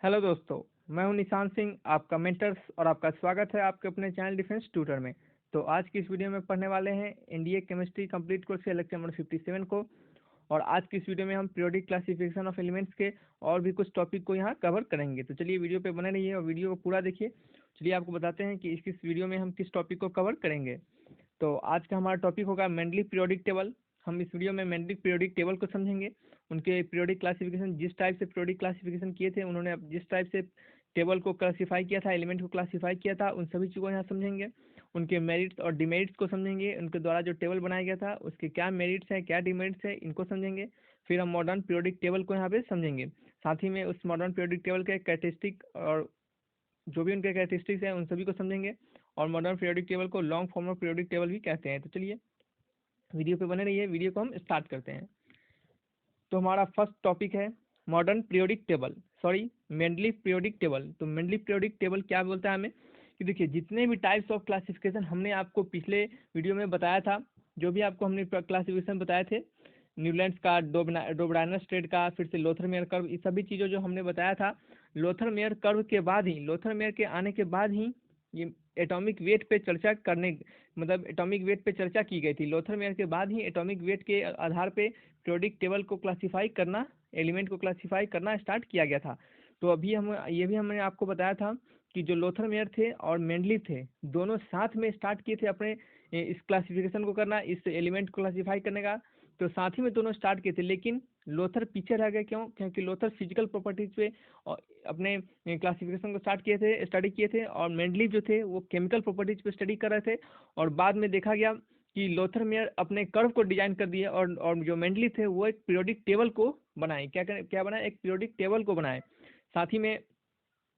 Hello दोस्तों, मैं हूं निशान सिंह, आपका मेंटर्स, और आपका स्वागत है आपके अपने चैनल डिफेंस ट्यूटर में। तो आज की इस वीडियो में पढ़ने वाले हैं एनडीए केमिस्ट्री कंप्लीट कोर्स के लेक्चर नंबर 57 को। और आज की इस वीडियो में हम पीरियोडिक क्लासिफिकेशन ऑफ एलिमेंट्स के और भी कुछ टॉपिक को यहाँ कवर करेंगे। तो चलिए वीडियो पे बने रहिए और वीडियो को पूरा देखिए। चलिए आपको बताते हैं कि इस वीडियो में हम किस टॉपिक को कवर करेंगे। तो आज का हमारा टॉपिक होगा मेंडली पीरियोडिक टेबल। हम इस वीडियो में मेंडली पीरियोडिक टेबल को समझेंगे, उनके पीरियोडिक क्लासिफिकेशन, जिस टाइप से पीरियोडिक क्लासिफिकेशन किए थे उन्होंने, अब जिस टाइप से टेबल को क्लासिफाई किया था, एलिमेंट को क्लासिफाई किया था, उन सभी चीज़ों को यहाँ समझेंगे। उनके मेरिट्स और डिमेरिट्स को समझेंगे, उनके द्वारा जो टेबल बनाया गया था उसके क्या मेरिट्स हैं, क्या डिमेरिट्स हैं, इनको समझेंगे। फिर हम मॉडर्न पीरियोडिक टेबल को यहाँ पे समझेंगे। साथ ही में उस मॉडर्न पीरियोडिक टेबल के कैरेक्टरिस्टिक और जो भी उनके कैरेक्टरिस्टिक्स हैं उन सभी को समझेंगे। और मॉडर्न पीरियोडिक टेबल को long form of periodic table भी कहते हैं। तो चलिए वीडियो पे बने रहिए, वीडियो को हम स्टार्ट करते हैं। तो हमारा फर्स्ट टॉपिक है modern periodic table, sorry Mendeley periodic table. तो मेंडली पीरियोडिक टेबल क्या बोलता है हमें कि देखिए, जितने भी टाइप्स ऑफ क्लासिफिकेशन हमने आपको पिछले वीडियो में बताया था, जो भी आपको हमने क्लासिफिकेशन बताए थे, न्यूलैंड्स का, डोब्राइनर स्टेट का, फिर से लोथर-मेयर कर्व, ये सभी चीज़ों जो हमने बताया था, लोथर-मेयर कर्व के बाद ही, लोथर-मेयर के आने के बाद ही ये एटॉमिक वेट पे चर्चा करने, मतलब एटॉमिक वेट पे चर्चा की गई थी। लोथर-मेयर के बाद ही एटॉमिक वेट के आधार पे पीरियोडिक टेबल को क्लासिफाई करना, एलिमेंट को क्लासिफाई करना स्टार्ट किया गया था। तो अभी हम ये भी हमने आपको बताया था कि जो लोथर-मेयर थे और मेंडली थे, दोनों साथ में स्टार्ट किए थे अपने इस क्लासिफिकेशन को करना, इस एलिमेंट को क्लासिफाई करने का। तो साथ ही में दोनों स्टार्ट किए थे, लेकिन लोथर पीछे रह गए। क्यों? क्योंकि लोथर फिजिकल प्रॉपर्टीज पे अपने क्लासिफिकेशन को स्टडी किए थे, और मेंडली जो थे वो केमिकल प्रॉपर्टीज पे स्टडी कर रहे थे। और बाद में देखा गया कि लोथर-मेयर अपने कर्व को डिजाइन कर दिए, और जो मेंडली थे वो एक पीरियोडिक टेबल को बनाए। क्या बनाए? एक पीरियोडिक टेबल को बनाए। साथ ही में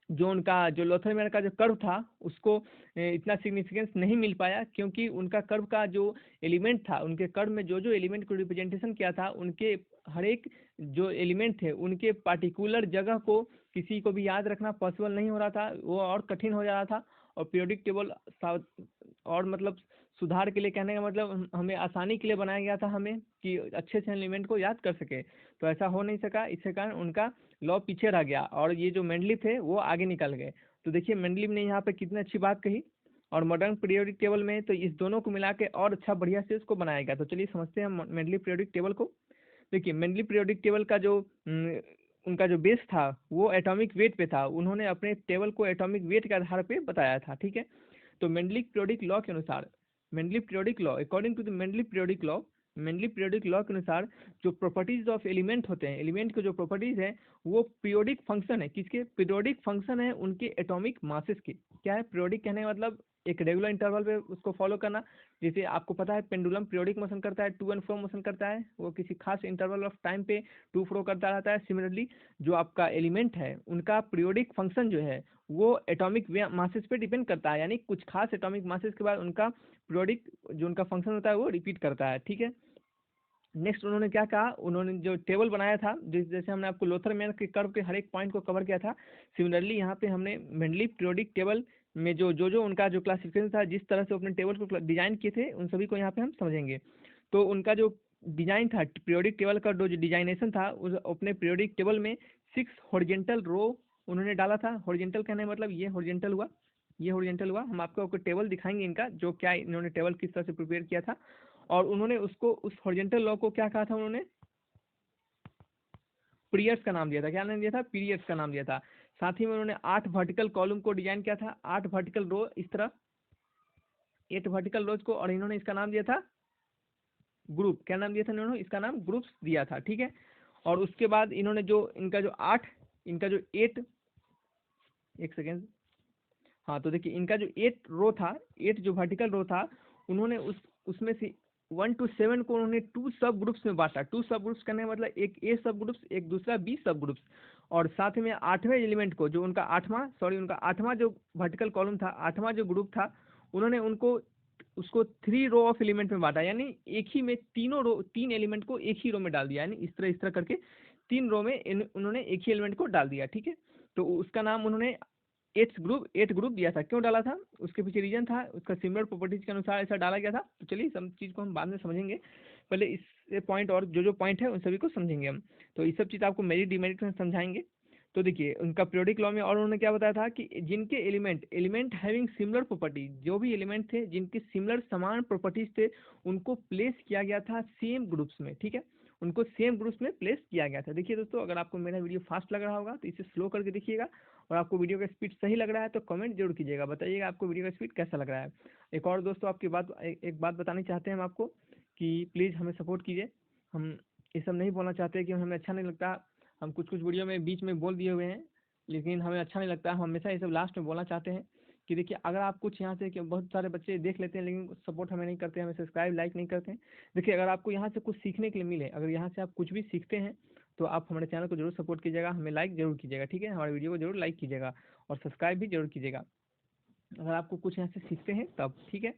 जो उनका जो लोथर-मेयर का जो कर्व था उसको इतना सिग्निफिकेंस नहीं मिल पाया, क्योंकि उनका कर्व का जो एलिमेंट था, उनके कर्व में जो जो एलिमेंट को रिप्रेजेंटेशन किया था, उनके हर एक जो एलिमेंट थे उनके पार्टिकुलर जगह को किसी को भी याद रखना पॉसिबल नहीं हो रहा था, वो और कठिन हो जा रहा था। और पीरियोडिक टेबल और मतलब सुधार के लिए, कहने का मतलब हमें आसानी के लिए बनाया गया था, हमें कि अच्छे से एलिमेंट को याद कर सके। तो ऐसा हो नहीं सका, इसके कारण उनका लॉ पीछे रह गया और ये जो मेंडली थे वो आगे निकल गए। तो देखिए मेंडली ने यहाँ पे कितनी अच्छी बात कही। और मॉडर्न पीरियोडिक टेबल में तो इस दोनों को मिला के और अच्छा बढ़िया से उसको बनाया गया। तो चलिए समझते हैं मेंडली पीरियोडिक टेबल को। देखिए मेंडली पीरियोडिक टेबल का जो उनका जो बेस था वो एटॉमिक वेट पे था। उन्होंने अपने टेबल को एटॉमिक वेट के आधार पे बताया था, ठीक है। तो मेंडली पीरियोडिक लॉ के अनुसार, Mendeleev periodic law, according to the Mendeleev periodic law, Mendeleev periodic law के अनुसार जो प्रॉपर्टीज ऑफ एलिमेंट होते हैं, एलिमेंट के जो प्रॉपर्टीज है वो पीरियोडिक फंक्शन है। किसके? पीरियोडिक फंक्शन है उनके एटॉमिक मासेस के। क्या है पीरियोडिक? कहने का मतलब एक रेगुलर इंटरवल पे उसको फॉलो करना। जैसे आपको पता है पेंडुलम पीरियोडिक मोशन करता है, टू एंड फ्रो मोशन करता है, वो किसी खास इंटरवल ऑफ टाइम पे टू फ्रो करता रहता है। सिमिलरली जो आपका एलिमेंट है उनका पीरियोडिक फंक्शन जो है वो एटॉमिक मासेस पे डिपेंड करता है, यानी कुछ खास एटॉमिक मासेस के बाद उनका पीरियोडिक जो उनका फंक्शन होता है वो रिपीट करता है, ठीक है। नेक्स्ट उन्होंने क्या कहा, उन्होंने जो टेबल बनाया था, जैसे हमने आपको लोथर-मेयर के कर्व के हर एक पॉइंट को कवर किया था, सिमिलरली यहाँ पे हमने मेंडली पीरियोडिक टेबल में जो उनका जो क्लासिफिकेशन था, जिस तरह से अपने टेबल को डिजाइन किए थे, उन सभी को यहाँ पे हम समझेंगे। तो उनका जो डिजाइन था पीरियोडिक टेबल का, जो डिजाइनेशन था, उस अपने पीरियोडिक टेबल में 6 हॉरिजेंटल रो उन्होंने डाला था। हॉरिजेंटल कहने का मतलब ये हॉरिजेंटल हुआ, ये हॉरिजेंटल हुआ। हम आपको टेबल दिखाएंगे इनका, जो क्या इन्होंने टेबल किस तरह से प्रिपेयर किया था। और उन्होंने उसको, उस हॉरिजेंटल लॉ को क्या कहा था उन्होंने? पीरियड्स का नाम दिया था। क्या नाम दिया था? पीरियड्स का नाम दिया था। साथ ही में उन्होंने 8 वर्टिकल कॉलम को डिजाइन किया था, 8 वर्टिकल रो इस तरह, 8 वर्टिकल रोज को, और इन्होंने इसका नाम दिया था ग्रुप। क्या नाम दिया था इन्होंने? इसका नाम ग्रुप्स दिया था, ठीक है। और उसके बाद इन्होंने जो इनका जो 8, इनका जो 8, एक सेकेंड, हाँ, तो देखिए इनका जो 8 रो था, 8 जो वर्टिकल रो था, उन्होंने उसमें से 1 to 7 को उन्होंने 2 सब ग्रुप्स में बांटा। 2 सब ग्रुप्स करने का मतलब एक ए सब ग्रुप्स, एक दूसरा बी सब ग्रुप्स। और साथ में 8वें एलिमेंट को, जो उनका 8वां जो वर्टिकल कॉलम था, 8वां जो ग्रुप था, उन्होंने उसको 3 रो ऑफ एलिमेंट में बांटा, यानी एक ही में तीन एलिमेंट को एक ही रो में डाल दिया, यानी इस तरह करके 3 रो में उन्होंने एक ही एलिमेंट को डाल दिया, ठीक है। तो उसका नाम उन्होंने 8 ग्रुप दिया था। क्यों डाला था? उसके पीछे रीजन था, उसका सिमिलर प्रॉपर्टीज के अनुसार ऐसा डाला गया था। तो चलिए सब चीज़ को हम बाद में समझेंगे, पहले इस पॉइंट और जो पॉइंट है उन सभी को समझेंगे हम। तो ये सब चीज़ आपको मेरिट डिमेरिट में समझाएंगे। तो देखिए उनका पीरियोडिक लॉ में और उन्होंने क्या बताया था कि जिनके एलिमेंट हैविंग सिमिलर प्रॉपर्टी, जो भी एलिमेंट थे जिनके सिमिलर समान प्रॉपर्टीज थे उनको प्लेस किया गया था सेम ग्रुप्स में, ठीक है, उनको सेम ग्रुप्स में प्लेस किया गया था। देखिए दोस्तों, अगर आपको मेरा वीडियो फास्ट लग रहा होगा तो इसे स्लो करके देखिएगा, और आपको वीडियो का स्पीड सही लग रहा है तो कमेंट जरूर कीजिएगा, बताइएगा आपको वीडियो का स्पीड कैसा लग रहा है। एक और दोस्तों आपकी बात एक बात बतानी चाहते हैं हम आपको कि प्लीज़ हमें सपोर्ट कीजिए। हम ये सब नहीं बोलना चाहते कि हमें अच्छा नहीं लगता, हम कुछ कुछ वीडियो में बीच में बोल दिए हुए हैं, लेकिन हमें अच्छा नहीं लगता। हम हमेशा ये सब लास्ट में बोलना चाहते हैं कि देखिए अगर आप कुछ यहाँ से, कि बहुत सारे बच्चे देख लेते हैं लेकिन सपोर्ट हमें नहीं करते, हमें सब्सक्राइब लाइक नहीं करते हैं। देखिए अगर आपको यहाँ से कुछ सीखने के लिए मिले, अगर यहाँ से आप कुछ भी सीखते हैं तो आप हमारे चैनल को जरूर सपोर्ट कीजिएगा, हमें लाइक जरूर कीजिएगा, ठीक है, हमारे वीडियो को जरूर लाइक कीजिएगा और सब्सक्राइब भी जरूर कीजिएगा अगर आपको कुछ यहाँ से सीखते हैं तब, ठीक है।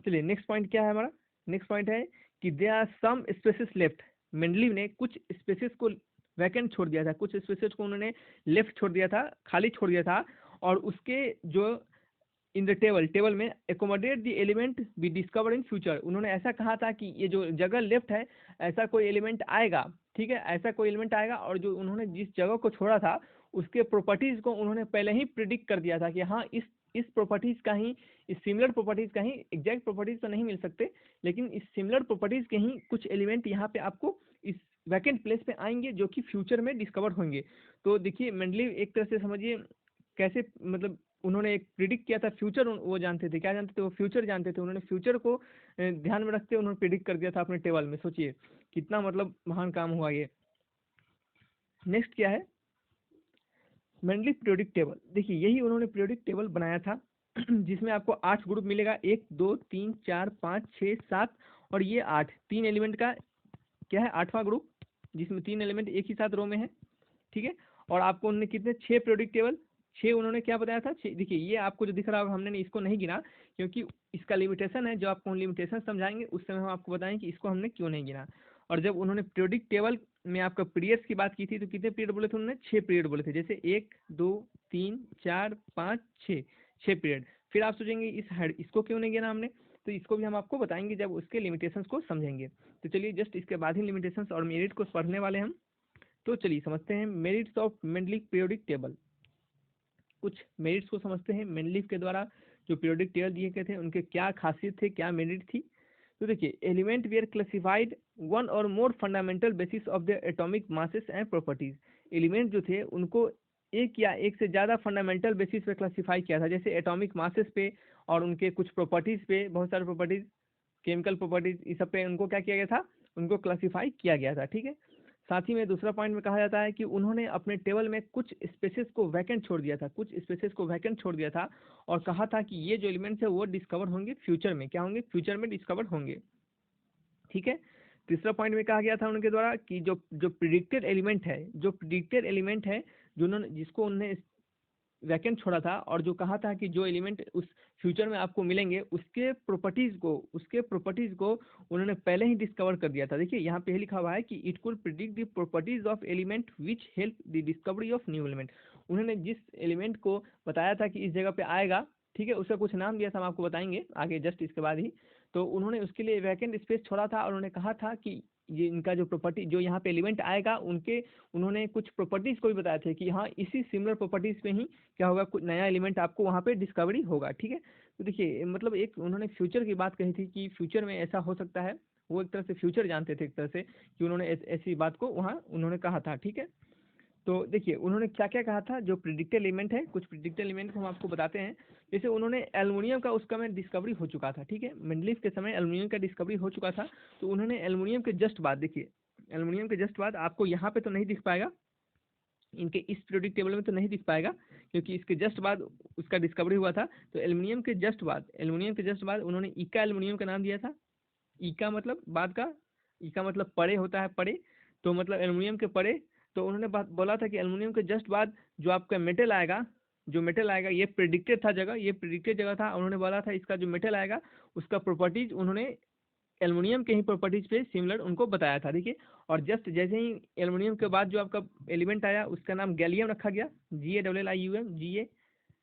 चलिए नेक्स्ट पॉइंट क्या है हमारा, नेक्स्ट पॉइंट है कि there are some spaces left. Mendeleev ने कुछ स्पेसेस को वैकेंट छोड़ दिया था, कुछ स्पेसेस को उन्होंने लेफ्ट छोड़ दिया था, खाली छोड़ दिया था, और उसके जो इन द टेबल में accommodate the element be discover in future, उन्होंने ऐसा कहा था कि ये जो जगह लेफ्ट है ऐसा कोई एलिमेंट आएगा, ठीक है, ऐसा कोई एलिमेंट आएगा, और जो उन्होंने जिस जगह को छोड़ा था उसके प्रॉपर्टीज को उन्होंने पहले ही प्रिडिक्ट कर दिया था कि हाँ इस प्रॉपर्टीज का ही, इस सिमिलर प्रॉपर्टीज का ही, एग्जैक्ट प्रॉपर्टीज तो नहीं मिल सकते लेकिन इस सिमिलर प्रॉपर्टीज के ही कुछ एलिमेंट यहाँ पे आपको इस वैकेंट प्लेस पे आएंगे जो कि फ्यूचर में डिस्कवर होंगे। तो देखिए मेंडलीव एक तरह से समझिए कैसे, मतलब उन्होंने एक प्रिडिक्ट किया था फ्यूचर, वो जानते थे, क्या जानते थे, वो फ्यूचर जानते थे, उन्होंने फ्यूचर को ध्यान में रखते उन्होंने प्रिडिक्ट कर दिया था अपने टेबल में। सोचिए कितना मतलब महान काम हुआ ये। नेक्स्ट क्या है, मेंडलीव पीरियोडिक टेबल। देखिए यही उन्होंने पीरियोडिक टेबल बनाया था जिसमें आपको 8 ग्रुप मिलेगा, 1 2 3 4 5 6 7 और ये 8, 3 एलिमेंट का क्या है 8वां ग्रुप, जिसमें 3 एलिमेंट एक ही साथ रो में है, ठीक है। और आपको उन्होंने कितने 6 पीरियोडिक टेबल, 6 उन्होंने क्या बताया था, 6। देखिए ये आपको जो दिख रहा होगा हमने इसको नहीं गिना क्योंकि इसका लिमिटेशन है, जो आपको लिमिटेशन समझाएंगे उस समय हम आपको बताएंगे कि इसको हमने क्यों नहीं गिना। और जब उन्होंने पीरियोडिक टेबल में आपका पीरियड्स की बात की थी तो कितने पीरियड बोले थे उन्होंने, 6 पीरियड बोले थे, जैसे 1 2 3 4 5 6, 6 पीरियड। फिर आप सोचेंगे इसको क्यों नहीं गिना हमने, तो इसको भी हम आपको बताएंगे जब उसके लिमिटेशंस को समझेंगे। तो चलिए जस्ट इसके बाद ही लिमिटेशंस और मेरिट को पढ़ने वाले हम। तो चलिए समझते हैं merits of Mendeleev periodic table. कुछ मेरिट्स को समझते हैं, मेंडलीव के द्वारा जो पीरियोडिक टेबल दिए गए थे उनके क्या खासियत थे, क्या मेरिट थी। तो देखिए एलिमेंट वेयर क्लासिफाइड वन और मोर fundamental basis of the atomic masses and properties. Element जो थे उनको एक या एक से ज़्यादा फंडामेंटल बेसिस पे क्लासिफाई किया था, जैसे एटॉमिक मासेस पे और उनके कुछ प्रॉपर्टीज़ पे, बहुत सारे प्रॉपर्टीज़, केमिकल प्रॉपर्टीज़, इस सब पे उनको क्या किया गया था, उनको क्लासिफाई किया गया था, ठीक है। साथ ही में दूसरा पॉइंट में कहा जाता है कि उन्होंने अपने टेबल में कुछ स्पेसेस को वैकेंट छोड़ दिया था, कुछ स्पेसेस को वैकेंट छोड़ दिया था और कहा था कि ये जो एलिमेंट्स है वो डिस्कवर होंगे फ्यूचर में, क्या होंगे, फ्यूचर में डिस्कवर होंगे, ठीक है। तीसरा पॉइंट में कहा गया था उनके द्वारा कि जो जो प्रिडिक्टेड एलिमेंट है, जो प्रिडिक्टेड एलिमेंट है जो उन्होंने, जिसको उन्होंने वैकेंट छोड़ा था और जो कहा था कि जो एलिमेंट उस फ्यूचर में आपको मिलेंगे उसके प्रॉपर्टीज को उन्होंने पहले ही डिस्कवर कर दिया था। देखिए यहाँ पे लिखा हुआ है कि it could predict the properties of element which help the discovery of new element. उन्होंने जिस एलिमेंट को बताया था कि इस जगह पे आएगा, ठीक है, उसका कुछ नाम दिया था, हम आपको बताएंगे आगे जस्ट इसके बाद ही। तो उन्होंने उसके लिए वैकेंट स्पेस छोड़ा था और उन्होंने कहा था कि ये इनका जो प्रॉपर्टी, जो यहाँ पे एलिमेंट आएगा उनके, उन्होंने कुछ प्रॉपर्टीज को भी बताया थे कि हाँ इसी सिमिलर प्रॉपर्टीज पे ही क्या होगा, कुछ नया एलिमेंट आपको वहाँ पे डिस्कवरी होगा, ठीक है। तो देखिए मतलब एक उन्होंने फ्यूचर की बात कही थी कि फ्यूचर में ऐसा हो सकता है, वो एक तरह से फ्यूचर जानते थे एक तरह से, कि उन्होंने ऐसी बात को वहाँ उन्होंने कहा था, ठीक है। तो देखिए उन्होंने क्या क्या कहा था, जो प्रिडिक्टेड एलिमेंट है, कुछ प्रिडिक्टेड एलिमेंट को हम आपको बताते हैं। जैसे उन्होंने एल्युमिनियम का उसका में डिस्कवरी हो चुका था, ठीक है, मेंडलीव के समय एल्युमिनियम का डिस्कवरी हो चुका था। तो उन्होंने एल्युमिनियम के जस्ट बाद, देखिए एल्युमिनियम के जस्ट बाद आपको यहाँ पे तो नहीं दिख पाएगा, इनके इस पीरियोडिक टेबल में तो नहीं दिख पाएगा क्योंकि इसके जस्ट बाद उसका डिस्कवरी हुआ था। तो एल्युमिनियम के जस्ट बाद उन्होंने इका एल्युमिनियम का नाम दिया था। इका मतलब बाद का, इका मतलब परे होता है, परे, तो मतलब एल्युमिनियम के परे। तो उन्होंने बात बोला था कि एल्युमिनियम के जस्ट बाद जो आपका मेटल आएगा, जो मेटल आएगा ये प्रिडिक्टेड था जगह, ये प्रिडिक्टेड जगह था। उन्होंने बोला था इसका जो मेटल आएगा उसका प्रॉपर्टीज उन्होंने एल्युमिनियम के ही प्रॉपर्टीज पे सिमिलर उनको बताया था, देखिए। और जस्ट जैसे ही एल्युमिनियम के बाद जो आपका एलिमेंट आया उसका नाम गैलियम रखा गया, GALLIUM,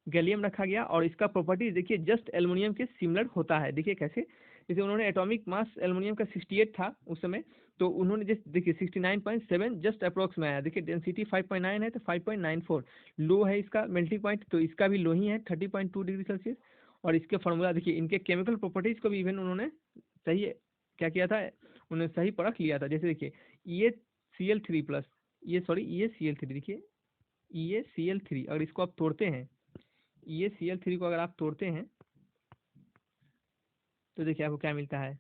गैलियम रखा गया। और इसका प्रॉपर्टीज देखिए जस्ट एल्युमिनियम के सिमिलर होता है, देखिए कैसे। जैसे उन्होंने एटॉमिक मास एल्युमिनियम का 68 था उस समय, तो उन्होंने जस्ट देखिए 69.7 जस्ट अप्रोक्स में आया। देखिए डेंसिटी 5.9 है तो 5.94 लो है इसका मेल्टिंग पॉइंट, तो इसका भी लो ही है 30.2 डिग्री सेल्सियस। और इसके फॉर्मूला देखिए, इनके केमिकल प्रॉपर्टीज को भी इवन उन्होंने सही क्या किया था, उन्होंने सही परख लिया था। जैसे देखिए EaCl3+, ये सॉरी EaCl3, देखिए EaCl3 अगर इसको आप तोड़ते हैं, EaCl3 को अगर आप तोड़ते हैं तो देखिए आपको क्या मिलता है,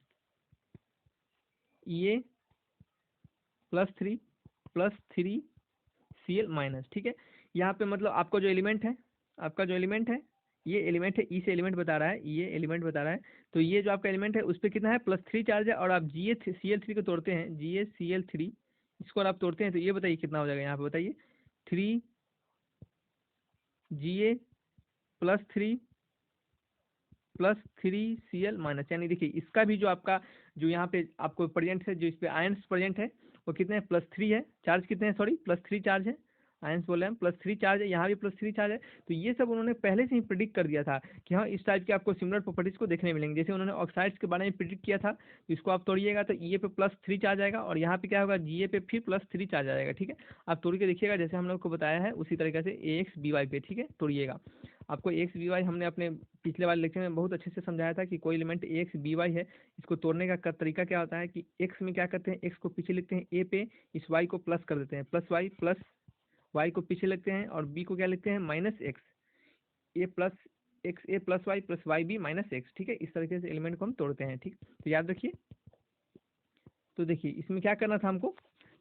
Ea+3+3Cl-, ठीक है। यहाँ पे मतलब आपका जो एलिमेंट है, ये एलिमेंट है, ई से एलिमेंट बता रहा है, ये एलिमेंट बता रहा है, तो ये जो आपका एलिमेंट है उस पर कितना है, +3 चार्ज है। और आप GaCl3 को तोड़ते हैं, GaCl3 इसको अगर आप तोड़ते हैं तो ये बताइए कितना हो जाएगा, यहाँ पे बताइए 3 Ga+3+3Cl-, यानी देखिए इसका भी जो आपका जो यहाँ पे आपको प्रेजेंट है, जो इस पे आयंस प्रेजेंट है वो कितने हैं, +3 है। चार्ज कितने हैं, सॉरी +3 चार्ज है, आयंस बोले हम, +3 चार्ज है, यहाँ भी +3 चार्ज है। तो ये सब उन्होंने पहले से ही प्रिडिक्ट कर दिया था कि हाँ इस टाइप के आपको सिमिलर प्रॉपर्टीज को देखने मिलेंगे। जैसे उन्होंने ऑक्साइड्स के बारे में प्रिडिक्ट किया था, तो इसको आप तोड़िएगा तो ये पे +3 चार्ज आएगा और यहाँ पे क्या होगा, Ga पे फिर +3 चार्ज आएगा, ठीक है। आप तोड़ के देखिएगा जैसे हम लोग को बताया है उसी तरीके से AxBy पे, ठीक है, तोड़िएगा। आपको AxBy हमने अपने पिछले वाले लेक्चर में बहुत अच्छे से समझाया था कि कोई एलिमेंट AxBy है, इसको तोड़ने का तरीका क्या होता है कि x में क्या करते हैं, x को पीछे लिखते हैं a पे, इस y को प्लस कर देते हैं, +y को पीछे लिखते हैं और b को क्या लिखते हैं, -x, a+y+y_b-x, ठीक है। इस तरीके से एलिमेंट को हम तोड़ते हैं, ठीक, तो याद रखिए। तो देखिए इसमें क्या करना था हमको,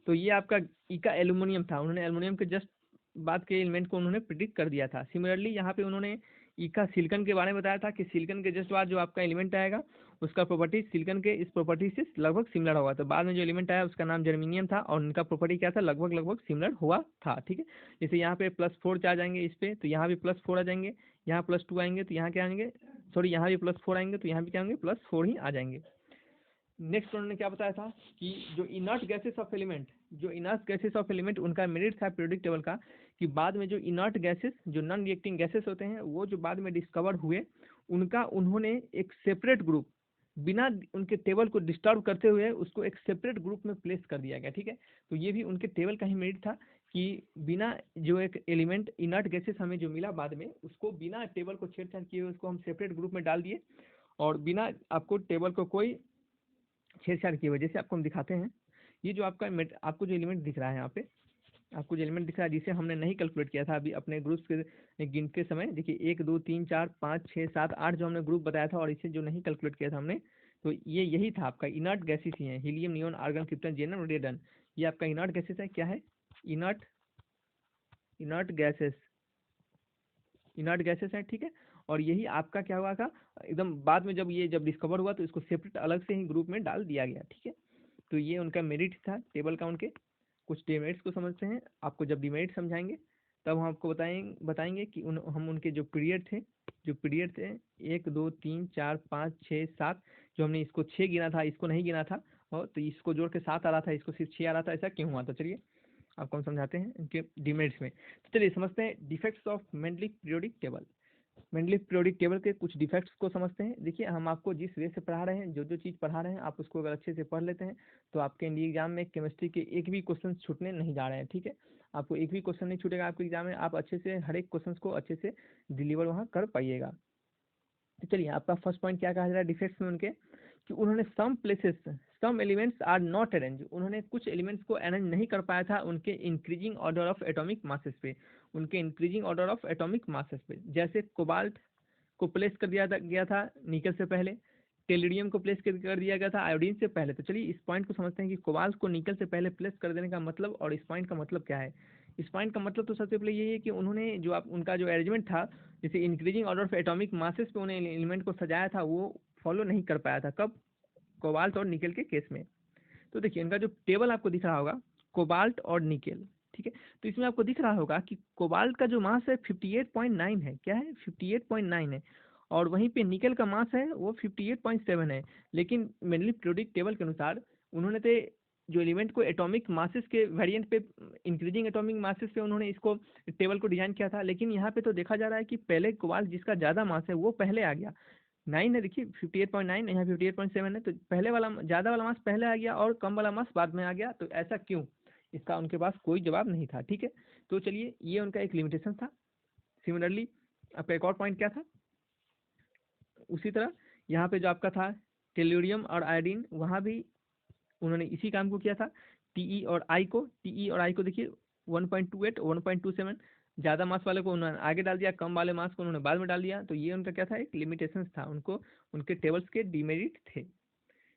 तो ये आपका ई का एल्यूमिनियम था, उन्होंने एल्यूमिनियम के जस्ट बाद के एलिमेंट को उन्होंने प्रिडिक्ट कर दिया था। सिमिलरली यहाँ पे उन्होंने ई का सिलिकन के बारे में बताया था कि सिलिकन के जस्ट बाद जो आपका एलिमेंट आएगा उसका प्रॉपर्टी सिलिकन के इस प्रॉपर्टी से लगभग सिमिलर होगा। तो बाद में जो एलिमेंट आया उसका नाम जर्मीनियम था और उनका प्रॉपर्टी क्या था, लगभग सिमिलर हुआ था, ठीक है। जैसे यहाँ पे +4 चार्ज आएंगे इस पे, तो यहाँ भी +4 आ जाएंगे, यहाँ +2 आएंगे तो यहाँ क्या आएंगे, सॉरी यहाँ भी +4 आएंगे तो यहाँ भी क्या आएंगे, +4 ही आ जाएंगे। नेक्स्ट उन्होंने क्या बताया था कि जो इनर्ट गैसेस ऑफ एलिमेंट उनका मेरिट था पीरियोडिक टेबल का, कि बाद में जो इनर्ट गैसेस, जो नॉन रिएक्टिंग गैसेस होते हैं, वो जो बाद में डिस्कवर हुए उनका उन्होंने एक सेपरेट ग्रुप, बिना उनके टेबल को डिस्टर्ब करते हुए उसको एक सेपरेट ग्रुप में प्लेस कर दिया गया, ठीक है। तो ये भी उनके टेबल का ही मेरिट था कि बिना जो एक एलिमेंट इनर्ट गैसेस हमें जो मिला बाद में, उसको बिना टेबल को छेड़छाड़ किए हुए उसको हम सेपरेट ग्रुप में डाल दिए और बिना आपको टेबल को कोई छेड़छाड़ की वजह से आपको हम दिखाते हैं। ये जो आपका आपको जो एलिमेंट दिख रहा है यहाँ पे, आपको जो एलिमेंट दिख रहा है जिसे हमने नहीं कैलकुलेट किया था अभी अपने ग्रुप्स के गिनते समय, देखिए 1 2 3 4 5 6 7 8 जो हमने ग्रुप बताया था और इसे जो नहीं कैलकुलेट किया था हमने, तो ये यही था आपका इनर्ट गैसेस ही है, helium, neon, argon, krypton, xenon, radium. ये आपका इनर्ट गैसेस है, क्या है, इनर्ट गैसेस है, ठीक है। और यही आपका क्या हुआ था एकदम बाद में, जब डिस्कवर हुआ तो इसको सेपरेट अलग से ही ग्रुप में डाल दिया गया, ठीक है। तो ये उनका मेरिट था टेबल का। उनके कुछ डिमेरिट्स को समझते हैं, आपको जब डिमेरिट समझाएंगे तब हम आपको बताएंगे कि हम उनके जो पीरियड थे 1 2 3 4 5 6 7, जो हमने इसको 6 गिना था, इसको नहीं गिना था, और तो इसको जोड़ के 7 आ रहा था, इसको सिर्फ 6 आ रहा था, ऐसा क्यों हुआ था, चलिए आपको हम समझाते हैं इनके डिमेरिट्स में। तो चलिए समझते हैं defects of Mendeleev periodic table. Mendeleev periodic table के कुछ डिफेक्ट्स को समझते हैं। देखिए हम आपको जिस वे से पढ़ा रहे हैं, जो चीज़ पढ़ा रहे हैं, आप उसको अगर अच्छे से पढ़ लेते हैं तो आपके इंडिया एग्जाम में केमिस्ट्री के एक भी क्वेश्चन छूटने नहीं जा रहे हैं, ठीक है। आपको एक भी क्वेश्चन नहीं छूटेगा आपके एग्जाम में, आप अच्छे से हर एक क्वेश्चन को अच्छे से डिलीवर वहाँ कर पाइएगा। तो चलिए आपका फर्स्ट पॉइंट क्या कहा जा रहा है डिफेक्ट्स में उनके, कि उन्होंने some elements are not arrange, उन्होंने कुछ एलिमेंट्स को अरेंज नहीं कर पाया था उनके increasing order of atomic masses पे, जैसे कोबाल्ट को प्लेस कर दिया गया था निकल से पहले, टेलिडियम को प्लेस कर दिया गया था आयोडीन से पहले। तो चलिए इस पॉइंट को समझते हैं कि कोबाल्ट को निकल से पहले प्लेस कर देने का मतलब और इस पॉइंट का मतलब क्या है। इस पॉइंट का मतलब तो सबसे पहले यही है कि उन्होंने जो उनका जो अरेंजमेंट था, जैसे increasing order of atomic masses पे उन्हें एलिमेंट को सजाया था, वो फॉलो नहीं कर पाया था, कब, कोबाल्ट और निकल के केस में। तो देखिए इनका जो टेबल आपको दिख रहा होगा कोबाल्ट और निकेल, ठीक है, तो इसमें आपको दिख रहा होगा कि कोबाल्ट का जो मास है 58.9 है, क्या है 58.9 है, और वहीं पे निकेल का मास है वो 58.7 है। लेकिन मेनली पीरियोडिक टेबल के अनुसार उन्होंने तो जो एलिमेंट को एटॉमिक मासेस के वेरिएंट पे, इंक्रीजिंग एटॉमिक मासेस पे उन्होंने इसको टेबल को डिजाइन किया था, लेकिन यहाँ पे तो देखा जा रहा है कि पहले कोबाल्ट जिसका ज़्यादा मास है वो पहले आ गया, 9 है, देखिए 58.9, यहाँ 58.7 है, तो पहले वाला ज़्यादा वाला मास पहले आ गया और कम वाला मास बाद में आ गया, तो ऐसा क्यों? इसका उनके पास कोई जवाब नहीं था। ठीक है, तो चलिए ये उनका एक लिमिटेशन था। सिमिलरली आपका एक और पॉइंट क्या था, उसी तरह यहाँ पे जो आपका था टेल्यूरियम और आयोडीन, वहाँ भी उन्होंने इसी काम को किया था। टीई और आई को देखिए 1.28 1.27, ज़्यादा मास वाले को उन्होंने आगे डाल दिया, कम वाले मास को उन्होंने बाद में डाल दिया। तो ये उनका क्या था, एक लिमिटेशंस था, उनको उनके टेबल्स के डिमेरिट थे।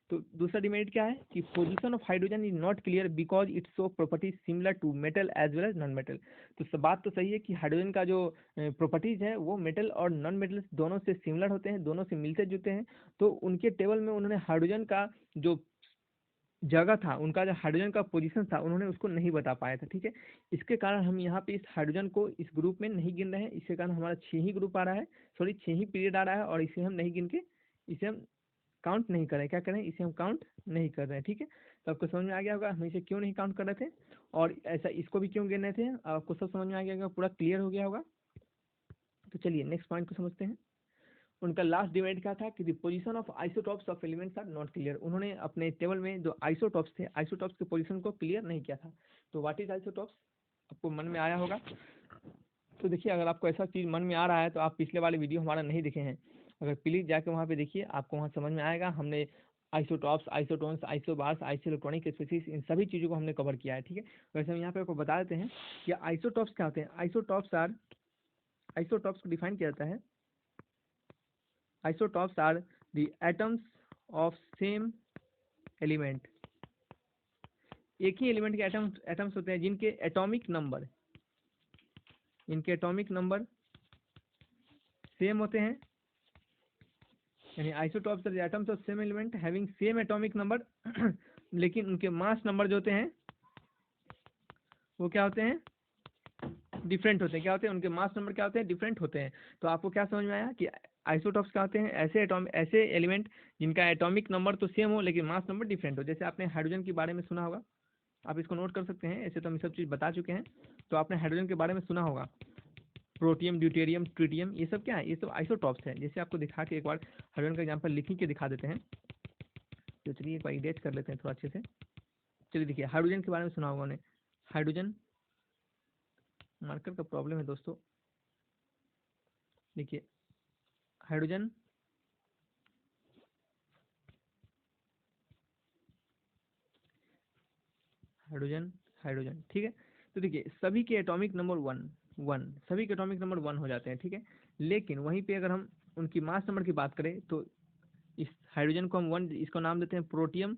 तो दूसरा डिमेरिट क्या है कि position of hydrogen is not clear because its show properties similar to metal as well as non metal. तो सब बात तो सही है कि हाइड्रोजन का जो प्रॉपर्टीज है वो मेटल और नॉन मेटल दोनों से सिमिलर होते हैं, दोनों से मिलते जुलते हैं। तो उनके टेबल में उन्होंने हाइड्रोजन का जो जगह था, उनका जो हाइड्रोजन का पोजीशन था, उन्होंने उसको नहीं बता पाया था। ठीक है, इसके कारण हम यहाँ पे इस हाइड्रोजन को इस ग्रुप में नहीं गिन रहे हैं। इसके कारण हमारा 6 ही ग्रुप आ रहा है, सॉरी 6 ही पीरियड आ रहा है, और इसे हम नहीं गिन के इसे हम काउंट नहीं कर रहे हैं। क्या करें, इसे हम काउंट नहीं कर रहे हैं। ठीक है, तो आपको समझ में आ गया होगा हम इसे क्यों नहीं काउंट कर रहे थे, और ऐसा इसको भी क्यों गिन रहे थे, आपको सब समझ में आ गया होगा, पूरा क्लियर हो गया होगा। तो चलिए नेक्स्ट पॉइंट को समझते हैं। उनका लास्ट डिवाइड क्या था कि the position of isotopes of elements are not clear. उन्होंने अपने टेबल में जो आइसोटॉप्स थे, आइसोटॉप्स के पोजीशन को क्लियर नहीं किया था। तो व्हाट इज आइसोटॉप्स, आपको मन में आया होगा। तो देखिए, अगर आपको ऐसा चीज़ मन में आ रहा है तो आप पिछले वाले वीडियो हमारा नहीं देखे हैं, अगर प्लीज़ जाके वहाँ पे देखिए, आपको वहाँ समझ में आएगा। हमने isotopes, isotones, isobars, isoelectronic species, इन सभी चीज़ों को हमने कवर किया है। ठीक है, वैसे हम यहाँ पे आपको बता देते हैं कि आइसोटॉप्स क्या होते हैं। आइसोटॉप्स को डिफाइन किया जाता है, isotopes are the atoms of same element। एक ही एलिमेंट के एटम्स होते हैं जिनके एटॉमिक नंबर सेम होते हैं, यानी isotopes are the atoms of same element having same atomic number लेकिन उनके मास नंबर जो होते हैं वो क्या होते हैं, डिफरेंट होते हैं। क्या होते हैं, उनके मास नंबर क्या होते हैं, डिफरेंट होते हैं। तो आपको क्या समझ में आया कि आइसोटॉप्स क्या होते हैं, ऐसे एलिमेंट जिनका एटॉमिक नंबर तो सेम हो लेकिन मास नंबर डिफरेंट हो। जैसे आपने हाइड्रोजन के बारे में सुना होगा, आप इसको नोट कर सकते हैं, ऐसे तो हम ये सब चीज़ बता चुके हैं। तो आपने हाइड्रोजन के बारे में सुना होगा, प्रोटियम, ड्यूटेरियम, ट्रिटियम, ये सब क्या है, ये सब आइसोटॉप्स हैं। जैसे आपको दिखा के एक बार हाइड्रोजन का एग्जाम्पल लिख के दिखा देते हैं। तो चलिए एक बार इरेज कर लेते हैं थोड़ा अच्छे से। चलिए देखिए, हाइड्रोजन के बारे में सुना होगा उन्हें, हाइड्रोजन, मार्कर का प्रॉब्लम है दोस्तों। देखिए हाइड्रोजन, हाइड्रोजन, हाइड्रोजन, ठीक है। तो देखिए सभी के एटॉमिक नंबर सभी के एटॉमिक नंबर 1 हो जाते हैं। ठीक है, लेकिन वहीं पे अगर हम उनकी मास नंबर की बात करें तो इस हाइड्रोजन को हम 1, इसको नाम देते हैं प्रोटियम,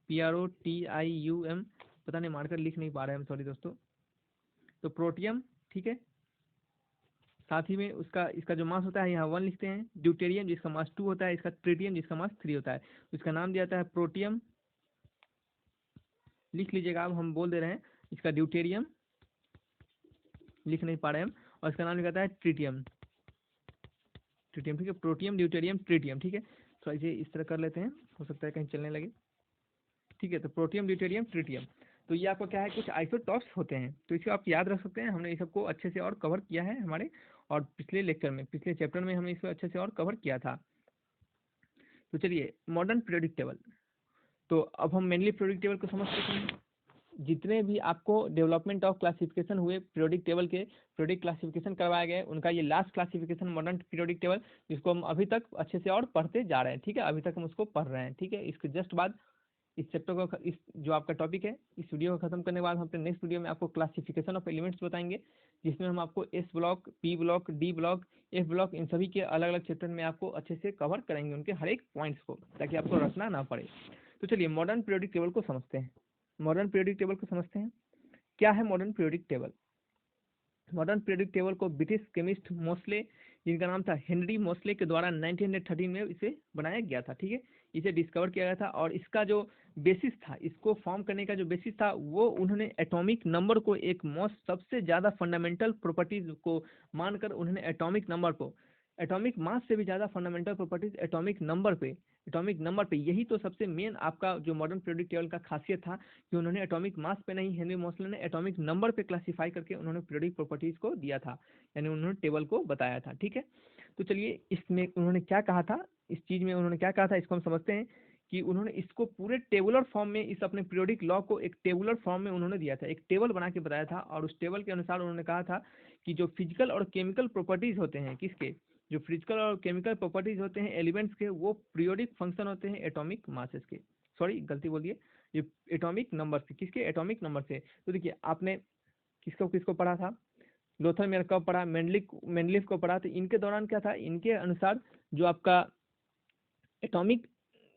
PROTIUM। पता नहीं मार्कर लिख नहीं पा रहे हैं हम, सॉरी दोस्तों। तो प्रोटियम, ठीक है, साथ ही में उसका इसका जो मास होता है यहाँ 1 लिखते हैं। ड्यूटेरियम जिसका मास 2 होता है, इसका ट्रिटियम जिसका मास 3 होता है, इसका नाम दिया जाता है प्रोटियम। लिख लीजिएगा, अब हम बोल दे रहे हैं, इसका ड्यूटेरियम लिख नहीं पा रहे हैं हम, और इसका नाम लिखा है ट्रिटियम। ठीक है, प्रोटियम, ड्यूटेरियम, ट्रिटियम। ठीक है, थोड़ा इसे इस तरह कर लेते हैं, हो सकता है कहीं चलने लगे। ठीक है, तो प्रोटियम, ड्यूटेरियम, ट्रिटियम, तो ये आपका क्या है, कुछ आइसोटॉप्स होते हैं। तो इसको आप याद रख सकते हैं, हमने ये सबको अच्छे से और कवर किया है हमारे, और पिछले लेक्चर में, पिछले चैप्टर में हमने इसको अच्छे से और कवर किया था। तो चलिए मॉडर्न पीरियोडिक टेबल, तो अब हम मेनली पीरियोडिक टेबल को समझ सकते हैं। जितने भी आपको डेवलपमेंट ऑफ क्लासिफिकेशन हुए पीरियोडिक टेबल के, पीरियोडिक क्लासिफिकेशन करवाए गए, उनका ये last classification modern periodic table, जिसको हम अभी तक अच्छे से और पढ़ते जा रहे हैं। ठीक है, अभी तक हम उसको पढ़ रहे हैं। ठीक है, इसके जस्ट बाद इस चैप्टर को, इस जो आपका टॉपिक है, इस वीडियो को खत्म करने के बाद हम अपने नेक्स्ट वीडियो में आपको क्लासिफिकेशन ऑफ एलिमेंट्स बताएंगे, जिसमें हम आपको S block, P block, D block, F block, इन सभी के अलग अलग चैप्टर में आपको अच्छे से कवर करेंगे, उनके हर एक पॉइंट्स को, ताकि आपको रखना ना पड़े। तो चलिए मॉडर्न पीरियोडिक टेबल को समझते हैं। मॉडर्न पीरियोडिक टेबल को समझते हैं, क्या है modern periodic table. Modern periodic table को ब्रिटिश केमिस्ट मोस्ले, जिनका नाम था हेनरी मोस्ले, के द्वारा 1913 में इसे बनाया गया था। ठीक है, इसे डिस्कवर किया गया था, और इसका जो बेसिस था, इसको फॉर्म करने का जो बेसिस था, वो उन्होंने एटॉमिक नंबर को एक मोस्ट सबसे ज़्यादा फंडामेंटल प्रॉपर्टीज को मानकर, उन्होंने एटॉमिक नंबर को, एटॉमिक मास से भी ज़्यादा फंडामेंटल प्रॉपर्टीज एटॉमिक नंबर पे, यही तो सबसे मेन आपका जो मॉडर्न पीरियोडिक टेबल का खासियत था, कि उन्होंने एटॉमिक मास पे नहीं, हेनरी मोस्ले ने एटॉमिक नंबर पे क्लासीफाई करके उन्होंने पीरियोडिक प्रॉपर्टीज को दिया था, यानी उन्होंने टेबल को बताया था। ठीक है, तो चलिए इसमें उन्होंने क्या कहा था, इस चीज़ में उन्होंने क्या कहा था इसको हम समझते हैं कि उन्होंने इसको पूरे टेबुलर फॉर्म में, इस अपने पीरियोडिक लॉ को एक टेबुलर फॉर्म में उन्होंने दिया था, एक टेबल बना के बताया था। और उस टेबल के अनुसार उन्होंने कहा था कि जो फिजिकल और केमिकल प्रॉपर्टीज होते हैं, किसके, जो फिजिकल और केमिकल प्रॉपर्टीज होते हैं एलिमेंट्स के, वो पीरियोडिक फंक्शन होते हैं एटॉमिक मासेस के, सॉरी गलती बोल दिए, ये एटॉमिक नंबर से, किसके, एटॉमिक नंबर से। तो देखिए आपने किसको किसको पढ़ा था, लोथर मेयर कब पढ़ा, मेंडलीफ को पढ़ा। तो इनके दौरान क्या था, इनके अनुसार जो आपका एटॉमिक,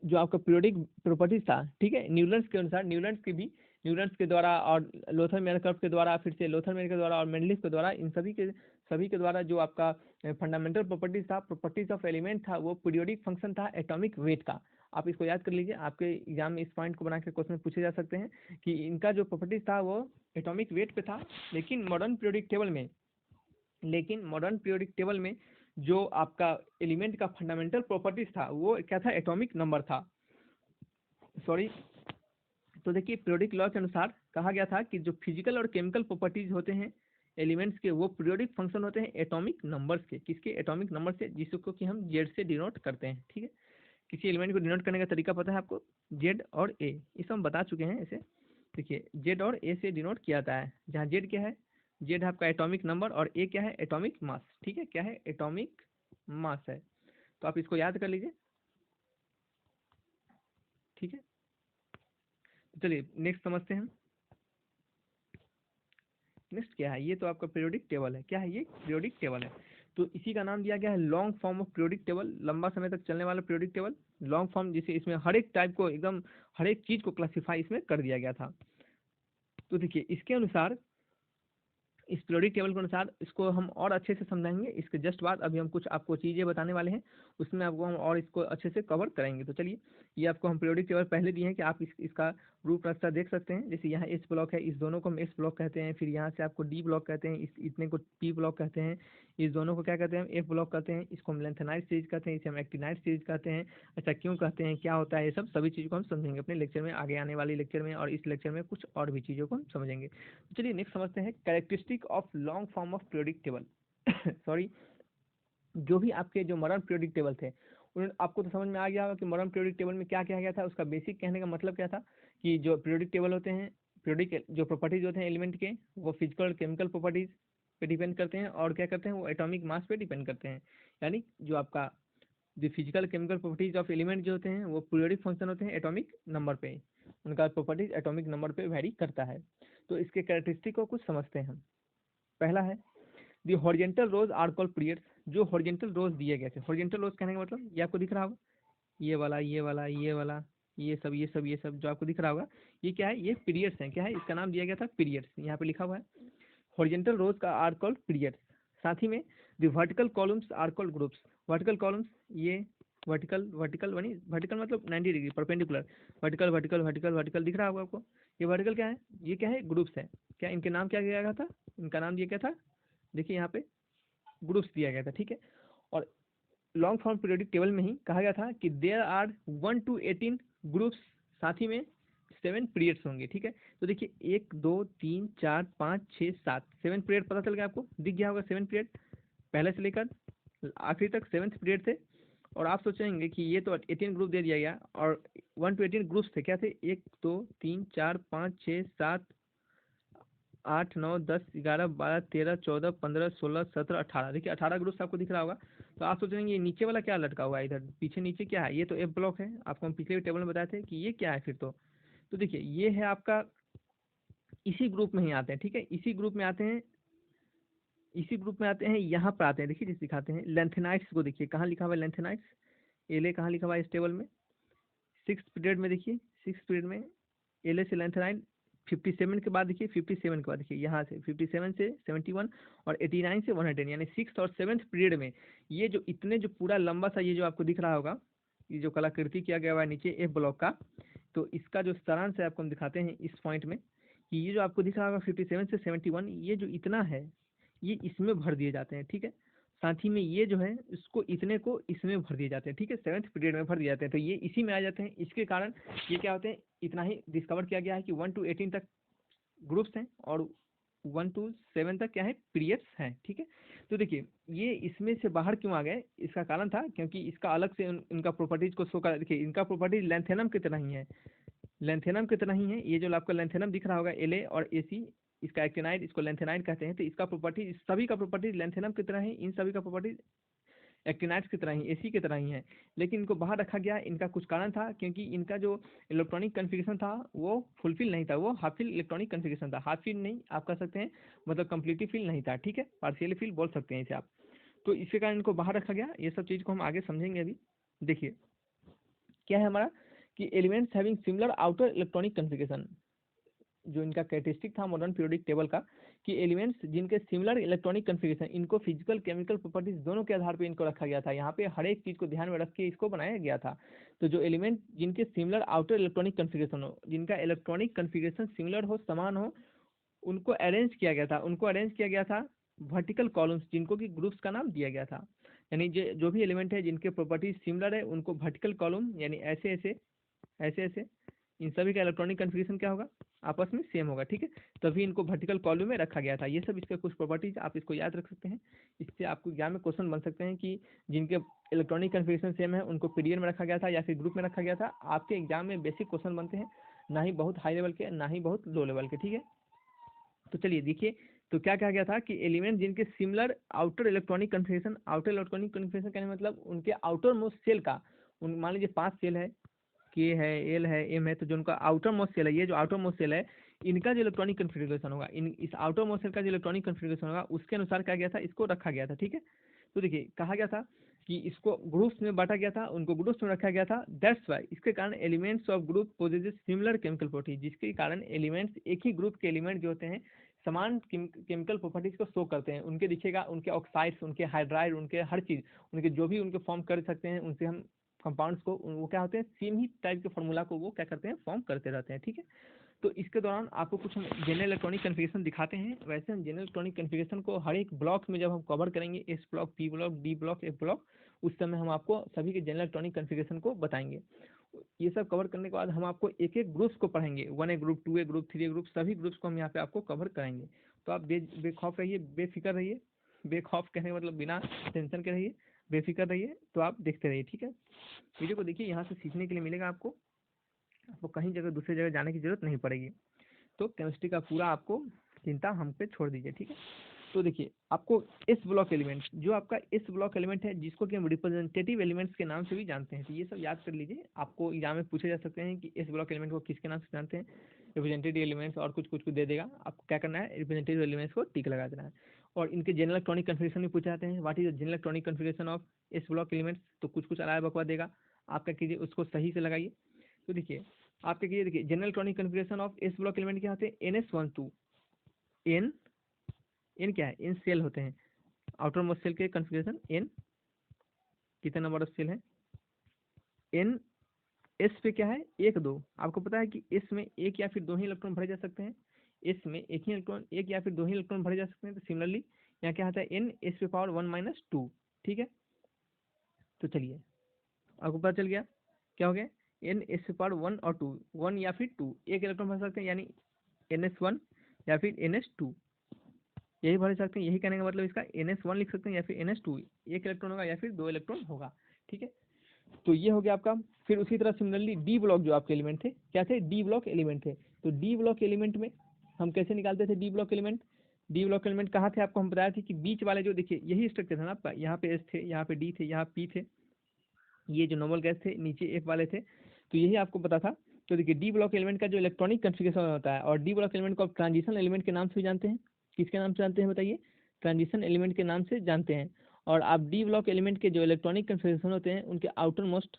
जो आपका पीरियोडिक प्रॉपर्टीज था, ठीक है, न्यूलैंड्स के अनुसार, न्यूलैंड्स के द्वारा और लोथर मेयर के द्वारा, फिर से लोथर मेयर के द्वारा और मेंडलीफ के द्वारा, इन सभी के द्वारा जो आपका फंडामेंटल प्रॉपर्टीज था, प्रॉपर्टीज ऑफ एलिमेंट था, वो पीरियोडिक फंक्शन था एटॉमिक वेट का। आप इसको याद कर लीजिए, आपके एग्जाम में इस पॉइंट को बना के क्वेश्चन पूछे जा सकते हैं कि इनका जो प्रॉपर्टीज था वो एटॉमिक वेट पे था। लेकिन मॉडर्न पीरियोडिक टेबल में जो आपका एलिमेंट का फंडामेंटल प्रॉपर्टीज था वो क्या था, एटॉमिक नंबर था, सॉरी। तो देखिए पीरियोडिक लॉ के अनुसार कहा गया था कि जो फिजिकल और केमिकल प्रॉपर्टीज होते हैं एलिमेंट्स के, वो पीरियोडिक फंक्शन होते हैं एटॉमिक नंबर्स के, किसके, एटॉमिक नंबर से, जिसको कि हम जेड से डिनोट करते हैं, ठीक है। किसी एलिमेंट को डिनोट करने का तरीका पता है आपको, जेड और ए, इसे हम बता चुके हैं। ऐसे देखिए जेड और ए से डिनोट किया जाता है, जहाँ जेड क्या है, जेड है आपका एटॉमिक नंबर, और ए क्या है, एटॉमिक मास, ठीक है, क्या है, एटॉमिक मास है। तो आप इसको याद कर लीजिए, ठीक है। तो चलिए नेक्स्ट समझते हैं। नेक्स्ट क्या है, ये तो आपका पीरियोडिक टेबल है, क्या है ये, पीरियोडिक टेबल है। तो इसी का नाम दिया गया है long form of periodic table, लंबा समय तक चलने वाला पीरियोडिक टेबल, लॉन्ग फॉर्म, जिसे इसमें हर एक टाइप को एकदम, हर एक चीज को क्लासीफाई इसमें कर दिया गया था। तो देखिए इसके अनुसार, इस पीरियोडिक टेबल के अनुसार इसको हम और अच्छे से समझाएंगे, इसके जस्ट बाद अभी हम कुछ आपको चीज़ें बताने वाले हैं, उसमें आपको हम और इसको अच्छे से कवर करेंगे। तो चलिए, ये आपको हम पीरियोडिक टेबल पहले दिए हैं कि आप इसका रूपरेखा देख सकते हैं। जैसे यहाँ एस ब्लॉक है, इस दोनों को हम एस ब्लॉक कहते हैं, फिर यहाँ से आपको डी ब्लॉक कहते हैं, इस इतने को पी ब्लॉक कहते हैं, इस दोनों को क्या कहते हैं, एफ ब्लॉक कहते हैं, इसको हम लेंथेनाइज सीरीज कहते हैं, इसे हम एक्टिनाइज सीरीज कहते हैं। अच्छा क्यों कहते हैं, क्या होता है, ये सब सभी चीज़ों को हम समझेंगे अपने लेक्चर में, आगे आने वाली लेक्चर में, और इस लेक्चर में कुछ और भी चीज़ों को हम समझेंगे। चलिए नेक्स्ट समझते हैं, characteristic of long form of periodic table. Sorry, जो भी आपके जो मॉडर्न पीरियोडिक टेबल थे, उन आपको तो समझ में आ गया होगा कि मॉडर्न पीरियोडिक टेबल में क्या किया गया था, उसका बेसिक कहने का मतलब क्या था, कि जो पीरियोडिक टेबल होते हैं, पीरियोडिक जो प्रॉपर्टीज होते हैं एलिमेंट के, वो फिजिकल और केमिकल प्रॉपर्टीज पे डिपेंड करते हैं, और क्या करते हैं, वो एटॉमिक मास पे डिपेंड करते हैं। यानी जो आपका जो physical chemical properties of element जो होते हैं वो पीरियोडिक फंक्शन होते हैं एटॉमिक नंबर पे, उनका प्रॉपर्टीज एटॉमिक नंबर पे वेरी करता है। तो इसके कैरेक्टरिस्टिक को कुछ समझते हैं हम। पहला है, the horizontal rows are called periods. जो हॉरिजेंटल रोज दिए गए थे, हॉरिजेंटल रोज कहने का मतलब ये आपको दिख रहा होगा, ये वाला, ये वाला, ये वाला, ये सब जो आपको दिख रहा होगा, ये क्या है, ये पीरियड्स हैं। क्या है, इसका नाम दिया गया था पीरियड्स, यहाँ पे लिखा हुआ है हॉरिजेंटल रोज का आर कॉल्ड पीरियड्स। साथ ही में the vertical columns are called groups. Vertical columns, ये वर्टिकल वर्टिकल बनी, वर्टिकल मतलब 90 degree perpendicular, vertical vertical vertical vertical दिख रहा होगा आपको, ये वर्टिकल क्या है, ये क्या है, ग्रुप्स है। क्या इनके नाम क्या दिया गया था, इनका नाम दिया गया था, देखिए यहाँ पे ग्रुप्स दिया गया था, ठीक है। और लॉन्ग फॉर्म पीरियोडिक टेबल में ही कहा गया था कि देयर आर 1 to 18 ग्रुप्स, साथ ही में 7 पीरियड्स होंगे, ठीक है। तो देखिए 1 2 3 4 5 6 7, 7 पीरियड पता चल गया आपको, दिख गया होगा 7 पीरियड, पहले से लेकर आखिरी तक 7th पीरियड थे। और आप सोचेंगे कि ये तो 18 ग्रुप दे दिया गया, और 1 to 18 ग्रुप्स थे, क्या थे, 1 2 3 4 5 6 7 8 9 10 11 12 13 14 15 16 17 18, देखिए 18 ग्रुप्स आपको दिख रहा होगा। तो आप सोच रहे हैं ये नीचे वाला क्या लटका हुआ है इधर पीछे, नीचे क्या है, ये तो एफ ब्लॉक है, आपको हम पिछले टेबल में बताए थे कि ये क्या है फिर तो देखिए ये है आपका, इसी ग्रुप में ही आते हैं, ठीक है, इसी ग्रुप में आते हैं, इसी ग्रुप में आते हैं, यहाँ पर आते हैं, देखिए जिस दिखाते हैं लेंथेनाइट्स को, देखिए कहाँ लिखा हुआ है लेंथेनाइट्स, एले कहाँ लिखा हुआ है इस टेबल में, 6th पीरियड में, देखिए 6th पीरियड में एले से लेंथेनाइट, 57 के बाद देखिए, 57 के बाद देखिए यहाँ से 57 से 71 और 89 से 110, यानी 6th और 7th पीरियड में ये जो इतने जो पूरा लंबा सा ये जो आपको दिख रहा होगा, ये जो कलाकृति किया गया हुआ है नीचे एफ ब्लॉक का, तो इसका जो सारांश है आपको हम दिखाते हैं इस पॉइंट में, कि ये जो आपको दिख रहा होगा 57 से 71, ये जो इतना है ये इसमें भर दिए जाते हैं, ठीक है। साथ ही में ये जो है इसको इतने को इसमें भर दिए जाते हैं, ठीक है, 7th पीरियड में भर दिए जाते हैं, तो ये इसी में आ जाते हैं। इसके कारण ये क्या होते हैं, इतना ही डिस्कवर किया गया है कि 1 to 18 तक ग्रुप्स हैं, और 1 to 7 तक क्या है, पीरियड्स हैं, ठीक है। तो देखिए ये इसमें से बाहर क्यों आ गए, इसका कारण था क्योंकि इसका अलग से इनका प्रॉपर्टीज को शो कर। देखिए इनका प्रॉपर्टीज लेंथेनम की तरह ही है, लेंथेनम की तरह ही है। ये जो आपका लेंथेनम दिख रहा होगा La और Ac, इसका एक्टिनाइड, इसको लेंथेनाइड कहते हैं। तो इसका प्रॉपर्टी, सभी का प्रॉपर्टीज लेंथेनम की तरह ही, इन सभी का प्रॉपर्टीज एक्टिनाइड्स की तरह ही, Ac की तरह ही है। लेकिन इनको बाहर रखा गया, इनका कुछ कारण था, क्योंकि इनका जो इलेक्ट्रॉनिक कन्फिगरेशन था वो फुलफिल नहीं था, वो हाफ फिल इलेक्ट्रॉनिक कन्फिगरेशन था। हाफ फिल नहीं आप कह सकते हैं, मतलब कम्प्लीटली फिल नहीं था, ठीक है, पार्शियली फिल बोल सकते हैं इसे आप। तो इसके कारण इनको बाहर रखा गया। ये सब चीज़ को हम आगे समझेंगे अभी। देखिए क्या है हमारा कि elements having similar outer electronic configuration, जो इनका कैरेक्टरिस्टिक था मॉडर्न पीरियोडिक टेबल का, कि एलिमेंट्स जिनके सिमिलर इलेक्ट्रॉनिक कन्फिगरेशन, इनको फिजिकल केमिकल प्रॉपर्टीज दोनों के आधार पर इनको रखा गया था। यहाँ पे हर एक चीज़ को ध्यान में रख के इसको बनाया गया था। तो जो एलिमेंट जिनके सिमिलर आउटर इलेक्ट्रॉनिक कन्फिगरेशन हो, जिनका इलेक्ट्रॉनिक कन्फिगरेशन सिमिलर हो, समान हो, उनको अरेंज किया गया था। उनको अरेंज किया गया था वर्टिकल कॉलम्स, जिनको कि ग्रुप्स का नाम दिया गया था। यानी जो भी एलिमेंट है जिनके प्रॉपर्टीज सिमिलर है, उनको वर्टिकल कॉलम, यानी ऐसे ऐसे ऐसे ऐसे, इन सभी का इलेक्ट्रॉनिक कन्फिगरेशन क्या होगा, आपस में सेम होगा, ठीक है। तभी इनको वर्टिकल कॉलम में रखा गया था। ये सब इसके कुछ प्रॉपर्टीज, आप इसको याद रख सकते हैं। इससे आपको एग्जाम में क्वेश्चन बन सकते हैं कि जिनके इलेक्ट्रॉनिक कन्फिगरेशन सेम है उनको पीरियड में रखा गया था या फिर ग्रुप में रखा गया था। आपके एग्जाम में बेसिक क्वेश्चन बनते हैं, ना ही बहुत हाई लेवल के, ना ही बहुत लो लेवल के, ठीक है। तो चलिए देखिए, तो क्या कहा गया था कि एलिमेंट जिनके similar outer electronic configuration, outer electronic configuration कहने मतलब उनके आउटर मोस्ट सेल का, उन मान लीजिए 5 सेल है, के है, एल है, एम है, तो जो उनका आउटर मोस्ट सेल है, ये जो आउटर मोस्ट सेल है, इनका जो इलेक्ट्रॉनिक कन्फिगरेशन होगा, इन इस आउटर मोस्ट सेल का जो इलेक्ट्रॉनिक कन्फिगरेशन होगा, उसके अनुसार क्या गया था, इसको रखा गया था, ठीक है। तो देखिए कहा गया था कि इसको ग्रुप्स में बांटा गया था, उनको ग्रुप्स में रखा गया था। दैट्स वाई, इसके कारण elements of group possesses similar chemical properties, जिसके कारण एलिमेंट्स, एक ही ग्रुप के एलिमेंट जो होते हैं, समान केमिकल प्रॉपर्टीज को शो करते हैं। उनके दिखेगा, उनके ऑक्साइड्स, उनके हाइड्राइड, उनके हर चीज़, उनके जो भी उनके फॉर्म कर सकते हैं, उनसे हम कंपाउंड्स को, वो क्या होते हैं, सेम ही टाइप के फॉर्मूला को वो क्या करते हैं, फॉर्म करते रहते हैं, ठीक है। तो इसके दौरान आपको कुछ हम जनरल इलेक्ट्रॉनिक कन्फिगरेशन दिखाते हैं। वैसे हम जनरल इलेक्ट्रॉनिक कन्फिगरेशन को हर एक ब्लॉक में जब हम कवर करेंगे, S block, P block, D block, F block, उस समय हम आपको सभी के जनरल इलेक्ट्रॉनिक कन्फिगरेशन को बताएंगे। ये सब कवर करने के बाद हम आपको एक एक ग्रुप्स को पढ़ेंगे, 1A group, 2A group, 3A group, सभी ग्रुप्स को हम यहाँ पे आपको कवर कराएंगे। तो आप बेखौफ रहिए, बेफिक्र रहिए। बेखौफ कहने का मतलब बिना टेंशन के रहिए, बेफिक्र रहिए। तो आप देखते रहिए, ठीक है। वीडियो को देखिए, यहाँ से सीखने के लिए मिलेगा आपको, आपको कहीं जगह दूसरी जगह जाने की जरूरत नहीं पड़ेगी। तो केमिस्ट्री का पूरा आपको चिंता हम पे छोड़ दीजिए, ठीक है। तो देखिए आपको एस ब्लॉक एलिमेंट, जो आपका एस ब्लॉक एलिमेंट है, जिसको कि हम रिप्रेजेंटेटिव एलिमेंट्स के नाम से भी जानते हैं, तो ये सब याद कर लीजिए। आपको एग्जाम में पूछे जा सकते हैं कि एस ब्लॉक एलिमेंट को किसके नाम से जानते हैं, रिप्रेजेंटेटिव एलिमेंट्स, और कुछ कुछ दे देगा। आपको क्या करना है, रिप्रेजेंटेटिव एलिमेंट्स को टिक लगा देना है। और इनके जनरल इलेक्ट्रॉनिक कन्फिगरेशन भी पूछे जाते हैं, what is the general electronic configuration of S block elements. तो कुछ कुछ अलावा बकवा देगा, आप क्या कीजिए, उसको सही से लगाइए। तो देखिए आप क्या कीजिए, देखिए general electronic configuration of S block element क्या होते हैं, NS12, एन, एन क्या है, एन सेल होते हैं। आउटर मोस्ट सेल के कन्फिगरेशन एन, कितने नंबर ऑफ सेल है, एन। एस पे क्या है, 1 2, आपको पता है कि एस में एक या फिर दो ही इलेक्ट्रॉन भरे जा सकते हैं, एस में एक ही इलेक्ट्रॉन, एक या फिर दो ही इलेक्ट्रॉन भरे जा सकते हैं। तो सिमिलरली यहाँ क्या आता है, एन एस पे पावर 1 - 2, ठीक है। तो चलिए आपको पता चल गया क्या हो गया, एन एस पे पावर 1 और 2, 1 या फिर 2, एक इलेक्ट्रॉन भर सकते हैं, यानी NS1 या फिर NS2, यही भर सकते हैं। यही कहने का मतलब इसका NS1 लिख सकते हैं या फिर NS2, एक इलेक्ट्रॉन होगा या फिर दो इलेक्ट्रॉन होगा, ठीक है। तो ये हो गया आपका। फिर उसी तरह सिमिलरली डी ब्लॉक जो आपके एलिमेंट थे, क्या थे, डी ब्लॉक एलिमेंट थे। तो डी ब्लॉक एलिमेंट में हम कैसे निकालते थे D block element, D block element कहाँ थे, आपको हम बताया थे कि बीच वाले जो, देखिए यही स्ट्रक्चर था ना आपका, यहाँ पे एस थे, यहाँ पे डी थे, यहाँ पी थे, ये जो नॉर्मल गैस थे नीचे एफ वाले थे, तो यही आपको पता था। तो देखिए डी ब्लॉक एलिमेंट का जो इलेक्ट्रॉनिक कन्फिगरेशन होता है, और डी ब्लॉक एलिमेंट को आप ट्रांजिशन एलिमेंट के नाम से भी जानते हैं। किसके नाम से जानते हैं बताइए, ट्रांजिशन एलिमेंट के नाम से जानते हैं। और आप डी ब्लॉक एलिमेंट के जो इलेक्ट्रॉनिक कन्फिगरेशन होते हैं, उनके आउटर मोस्ट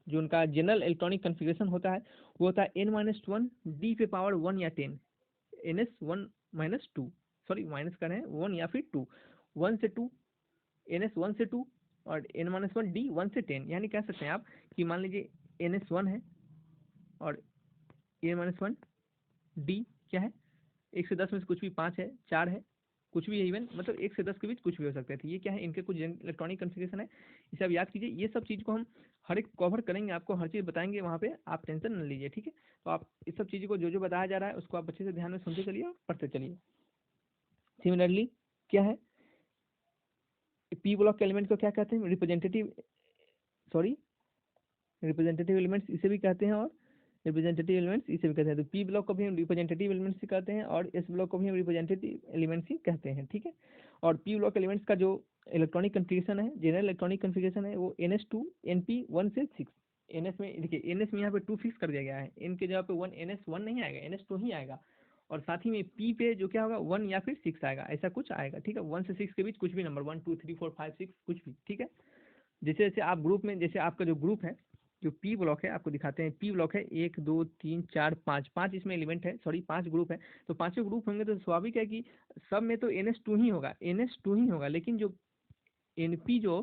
जो उनका जनरल इलेक्ट्रॉनिक कन्फिगरेशन होता है, वो होता है N-1 डी पे पावर 1 या 10, NS1 - 2, सॉरी माइनस कर रहे हैं 1 या फिर 2, 1 से 2, NS1 से 2, और N-1 डी 1 से 10। यानी कह सकते हैं आप कि मान लीजिए NS1 है और N-1 डी क्या है, 1 से 10 में से कुछ भी, 5 है, 4 है, कुछ भी है, इवन मतलब 1 से 10 के बीच कुछ भी हो सकता है। तो ये क्या है, इनके कुछ इलेक्ट्रॉनिक कन्फिगरेशन है, इसे आप याद कीजिए। ये सब चीज़ को हम हर एक कवर करेंगे, आपको हर चीज़ बताएंगे वहाँ पे, आप टेंशन न लीजिए, ठीक है। तो आप इस सब चीज़ों को जो जो बताया जा रहा है उसको आप अच्छे से ध्यान में सुनते चलिए और पढ़ते चलिए। सिमिलरली क्या है, पी ब्लॉक के एलिमेंट को क्या कहते हैं, रिप्रेजेंटेटिव एलिमेंट्स इसे भी कहते हैं, और रिप्रेजेंटेटिव एलिमेंट्स इसे भी कहते हैं। तो पी ब्लॉक को भी हम रिप्रेजेंटेटिव एलिमेंट्स ही कहते हैं और एस ब्लॉक को भी हम रिप्रेजेंटेटिव एलिमेंट्स ही कहते हैं, ठीक है। और पी ब्लॉक एलिमेंट्स का जो इलेक्ट्रॉनिक कन्फिगरेशन है, जनरल इलेक्ट्रॉनिक कन्फिगरेशन है, वो NS2 NP 1 से 6। NS में देखिए, NS में यहाँ पे 2 फिक्स कर दिया गया है, N के जगह पे 1 NS1 नहीं आएगा, NS2 ही आएगा। और साथ ही में P पे जो क्या होगा 1 या फिर 6 आएगा, ऐसा कुछ आएगा, ठीक है। 1 से 6 के बीच कुछ भी नंबर 1 2 3 4 5 6 कुछ भी, ठीक है। जैसे जैसे आप ग्रुप में, जैसे आपका जो ग्रुप है, जो पी ब्लॉक है, आपको दिखाते हैं। पी ब्लॉक है 1 2 3 4 5, 5 इसमें एलिमेंट है, सॉरी 5 ग्रुप है। तो पांचों ग्रुप होंगे तो स्वाभाविक है कि सब में तो NS2 ही होगा, NS2 ही होगा। लेकिन जो NP जो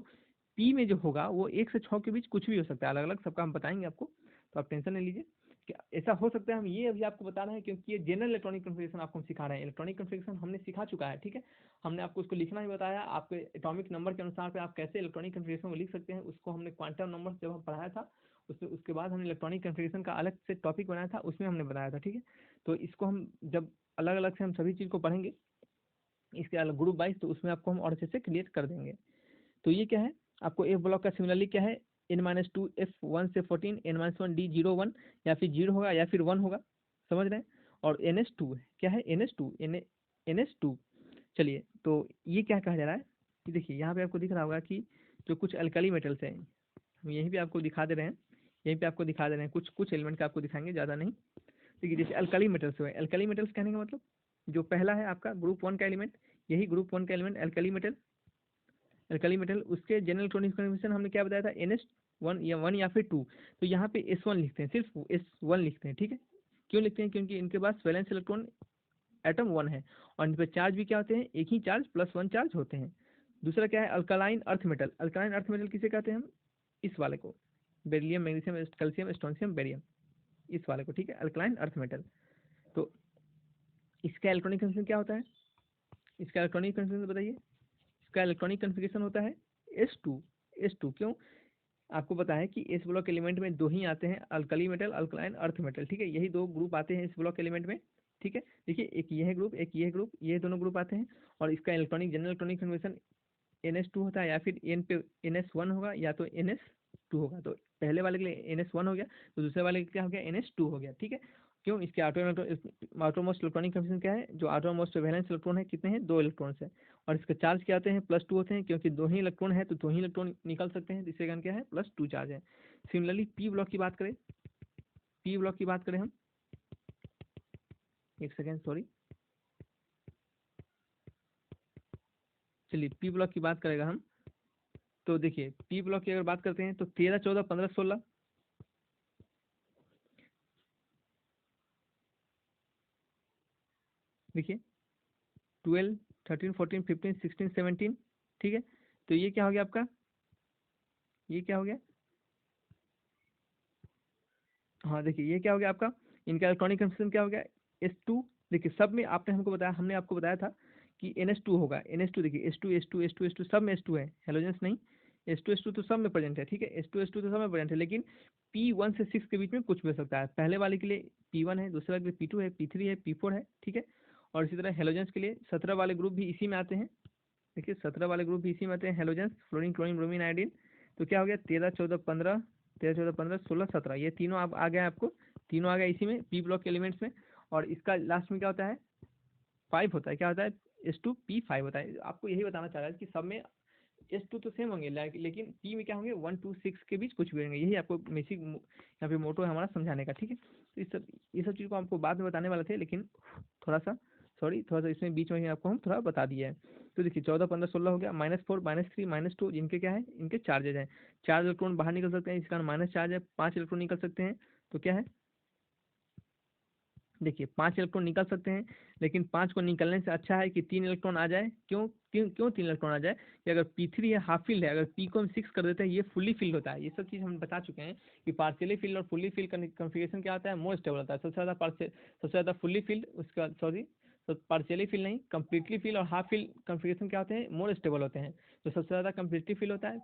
पी में जो होगा वो 1 से 6 के बीच कुछ भी हो सकता है, अलग अलग सबका हम बताएंगे आपको, तो आप टेंशन नहीं लीजिए। क्या ऐसा हो सकता है, हम ये अभी आपको बता रहे हैं क्योंकि ये जनरल इलेक्ट्रॉनिक कन्फिगरेशन आपको हम सिखा रहे हैं। इलेक्ट्रॉनिक कन्फिगरेशन हमने सिखा चुका है, ठीक है। हमने आपको उसको लिखना ही बताया, आपके एटॉमिक नंबर के अनुसार पे आप कैसे इलेक्ट्रॉनिक कन्फिगरेशन को लिख सकते हैं, उसको हमने क्वांटम नंबर जब हम पढ़ाया था, उसमें उसके बाद हमने इलेक्ट्रॉनिक कन्फिगरेशन का अलग से टॉपिक बनाया था, उसमें हमने बताया था, ठीक है। तो इसको हम जब अलग अलग से हम सभी चीज़ को पढ़ेंगे इसके अलग ग्रुप वाइज, तो उसमें आपको हम और अच्छे से क्लियर कर देंगे। तो ये क्या है, आपको एफ ब्लॉक का सिमिलरली क्या है, N-2 F1 से 14 N-1 D 0 1, या फिर 0 होगा या फिर 1 होगा, समझ रहे हैं। और NS2 क्या है, NS2। चलिए, तो ये क्या कहा जा रहा है कि देखिए यहाँ पे आपको दिख रहा होगा कि जो कुछ अल्कली मेटल्स हैं, हम यहीं पे आपको दिखा दे रहे हैं, यहीं पे आपको दिखा दे रहे हैं, कुछ कुछ एलिमेंट का आपको दिखाएंगे, ज़्यादा नहीं। देखिए जैसे अल्कली मेटल्स हुए, अल्कली मेटल्स कहने का मतलब जो पहला है आपका ग्रुप 1 का एलिमेंट, यही ग्रुप 1 का element alkali metal, alkali metal, उसके जनरल इलेक्ट्रॉनिक कन्फिगरेशन हमने क्या बताया था, NS1 या फिर 2। तो यहाँ पे S1 लिखते हैं, सिर्फ S1 लिखते हैं, ठीक है। क्यों लिखते हैं, क्योंकि इनके पास वैलेंस इलेक्ट्रॉन एटम 1 है, और इन पे चार्ज भी क्या होते हैं, एक ही चार्ज +1 चार्ज होते हैं। दूसरा क्या है, alkaline earth metal. Alkaline earth metal किसे कहते हैं हम, इस वाले को, beryllium magnesium calcium strontium barium, इस वाले को, ठीक है, अल्कलाइन अर्थ मेटल। तो इसका इलेक्ट्रॉनिक कन्फिगरेशन क्या होता है, इसका इलेक्ट्रॉनिक कन्फिगरेशन बताइए। इसका इलेक्ट्रॉनिक कन्फिगरेशन होता है S2। क्यों, आपको पता है कि इस ब्लॉक एलिमेंट में 2 ही आते हैं, alkali metal, alkaline earth metal, ठीक है। यही 2 ग्रुप आते हैं इस ब्लॉक एलिमेंट में, ठीक है। देखिए एक ये है ग्रुप, एक ये ग्रुप, ये दोनों ग्रुप आते हैं। और इसका electronic general electronic configuration NS2 होता है, या फिर N पे NS1 होगा, या तो NS2 होगा। तो पहले वाले के लिए NS1 हो गया, तो दूसरे वाले के क्या हो गया, NS2 हो गया, ठीक है। क्यों, इसके आटोमोस्ट इलेक्ट्रॉनिक कन्फिगरेशन क्या है, जो आटोमोस्ट वैलेंस इलेक्ट्रॉन है कितने हैं, 2 इलेक्ट्रॉन्स है। और इसके चार्ज क्या आते हैं, +2 होते हैं, क्योंकि 2 ही इलेक्ट्रॉन है तो 2 ही इलेक्ट्रॉन निकल सकते हैं, जिससे कारण क्या है, +2 चार्ज है। सिमिलरली पी ब्लॉक की बात करें, पी ब्लॉक की बात करें हम, एक सेकेंड सॉरी, चलिए पी ब्लॉक की बात करेगा हम। तो देखिए पी ब्लॉक की अगर बात करते हैं तो 13 14 15 16, देखिए 12 13 14 15 16 17, ठीक है। तो ये क्या हो गया आपका, ये क्या हो गया, हाँ देखिए ये क्या हो गया आपका, इनका इलेक्ट्रॉनिक कन्फिगरेशन क्या हो गया, S2। देखिए सब में आपने हमको बताया, हमने आपको बताया था कि NS2 होगा, NS2 देखिए S2 सब में S2 है, हेलोजेंस नहीं, S2 तो सब में प्रेजेंट है, ठीक है। S2 तो सब में प्रेजेंट है, लेकिन P1 से 6 के बीच में कुछ भी हो सकता है। पहले वाले के लिए P1 है, दूसरे वाले के लिए P2 है, P3 है, P4 है, ठीक है। और इसी तरह हेलोजेंस के लिए 17 वाले ग्रुप भी इसी में आते हैं, देखिए 17 वाले ग्रुप भी इसी में आते हैं, halogens fluorine chlorine bromine iodine. तो क्या हो गया, 13 14 15, 13 14 15 16 17, ये तीनों आप आ गए, आपको तीनों आ गए इसी में पी ब्लॉक के एलिमेंट्स में। और इसका लास्ट में क्या होता है, 5 होता है, क्या होता है, S2P5 होता है। आपको यही बताना चाह रहा है कि सब में S2 तो सेम होंगे, लेकिन पी में क्या होंगे, 1 2 6 के बीच कुछ भी होंगे। यही आपको बेसिक यहाँ पे मोटो है हमारा समझाने का, ठीक है। तो ये सब चीज़ को आपको बाद में बताने वाले थे, लेकिन थोड़ा सा इसमें बीच में ही आपको हम थोड़ा बता दिया है। तो देखिए 14 15 16 हो गया, -4 -3 -2, जिनके क्या है, इनके चार्जेज हैं। 4 इलेक्ट्रॉन बाहर निकल सकते हैं, इस कारण माइनस चार्ज है। 5 इलेक्ट्रॉन निकल सकते हैं, तो क्या है, देखिए 5 इलेक्ट्रॉन निकल सकते हैं, लेकिन 5 को निकलने से अच्छा है कि 3 इलेक्ट्रॉन आ जाए। क्यों 3 इलेक्ट्रॉन आ जाए, कि अगर P3 है हाफ फील्ड है, अगर P को हम 6 कर देते हैं, ये फुल्ली फील्ड होता है। ये सब चीज़ हम बता चुके हैं कि पार्शियली फील्ड और फुल्ली फील्ड का कन्फिगरेशन क्या होता है, मोर स्टेबल होता है। सबसे ज़्यादा फुल्ली फील्ड, उसका सॉरी, तो पार्शियली फील्ड नहीं, कंप्लीटली फील्ड और हाफ फील्ड कन्फिगरेशन क्या होते हैं, मोर स्टेबल होते हैं। तो सबसे ज़्यादा कंप्लीटली फील्ड होता है,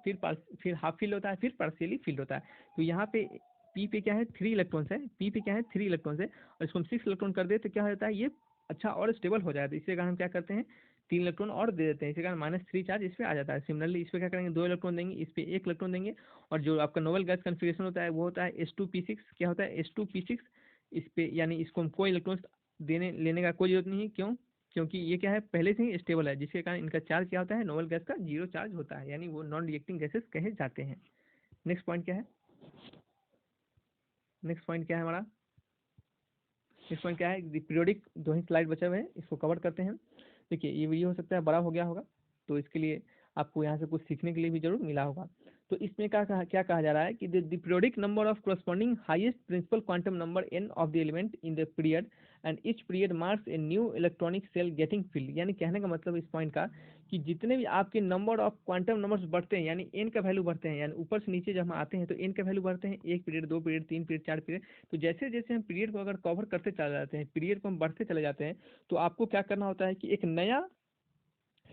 फिर हाफ फील्ड होता है, फिर पार्शियली फील्ड होता है। तो यहाँ पे पी पे क्या है, 3 इलेक्ट्रॉन्स है, पी पे क्या है, 3 इलेक्ट्रॉन्स है, और इसको हम 6 इलेक्ट्रॉन कर दे तो क्या हो जाता है, ये अच्छा और स्टेबल हो जाता है। इसी कारण हम क्या करते हैं, 3 इलेक्ट्रॉन और दे देते हैं, इसी कारण -3 चार्ज इस पे आ जाता है। सिमिलरली इस पे क्या करेंगे, 2 इलेक्ट्रॉन देंगे, इस पे 1 इलेक्ट्रॉन देंगे, और जो आपका नोबल गैस कन्फिग्रेशन होता है वो होता है H2P6। क्या होता है H2P6, इस पे यानी इसको हम कोई इलेक्ट्रॉन्स लेने का कोई जरूरत नहीं है। क्यों? क्योंकि ये क्या है, पहले से ही स्टेबल है, जिसके कारण इनका चार्ज क्या होता है, नोबल गैस का 0 चार्ज होता है, यानी वो नॉन रिएक्टिंग गैसेस कहे जाते हैं। नेक्स्ट पॉइंट क्या है, नेक्स्ट पॉइंट क्या है हमारा, नेक्स्ट पॉइंट क्या है, पीरियोडिक। 2 ही स्लाइड बचे हुए हैं, इसको कवर करते हैं। देखिए ये वीडियो हो सकता है बड़ा हो गया होगा, तो इसके लिए आपको यहाँ से कुछ सीखने के लिए भी जरूर मिला होगा। तो इसमें क्या कहा जा रहा है कि the periodic number of corresponding highest principal quantum number n of the element in the period and each period marks a new electronic shell getting filled. यानी कहने का मतलब इस पॉइंट का कि जितने भी आपके नंबर ऑफ क्वांटम नंबर्स बढ़ते हैं, यानी n का वैल्यू बढ़ते हैं, यानी ऊपर से नीचे जब हम आते हैं तो n का वैल्यू बढ़ते हैं, 1 पीरियड, 2 पीरियड, 3 पीरियड, 4 पीरियड। तो जैसे जैसे हम पीरियड को अगर कवर करते चले जाते हैं, पीरियड को हम बढ़ते चले जाते हैं, तो आपको क्या करना होता है कि एक नया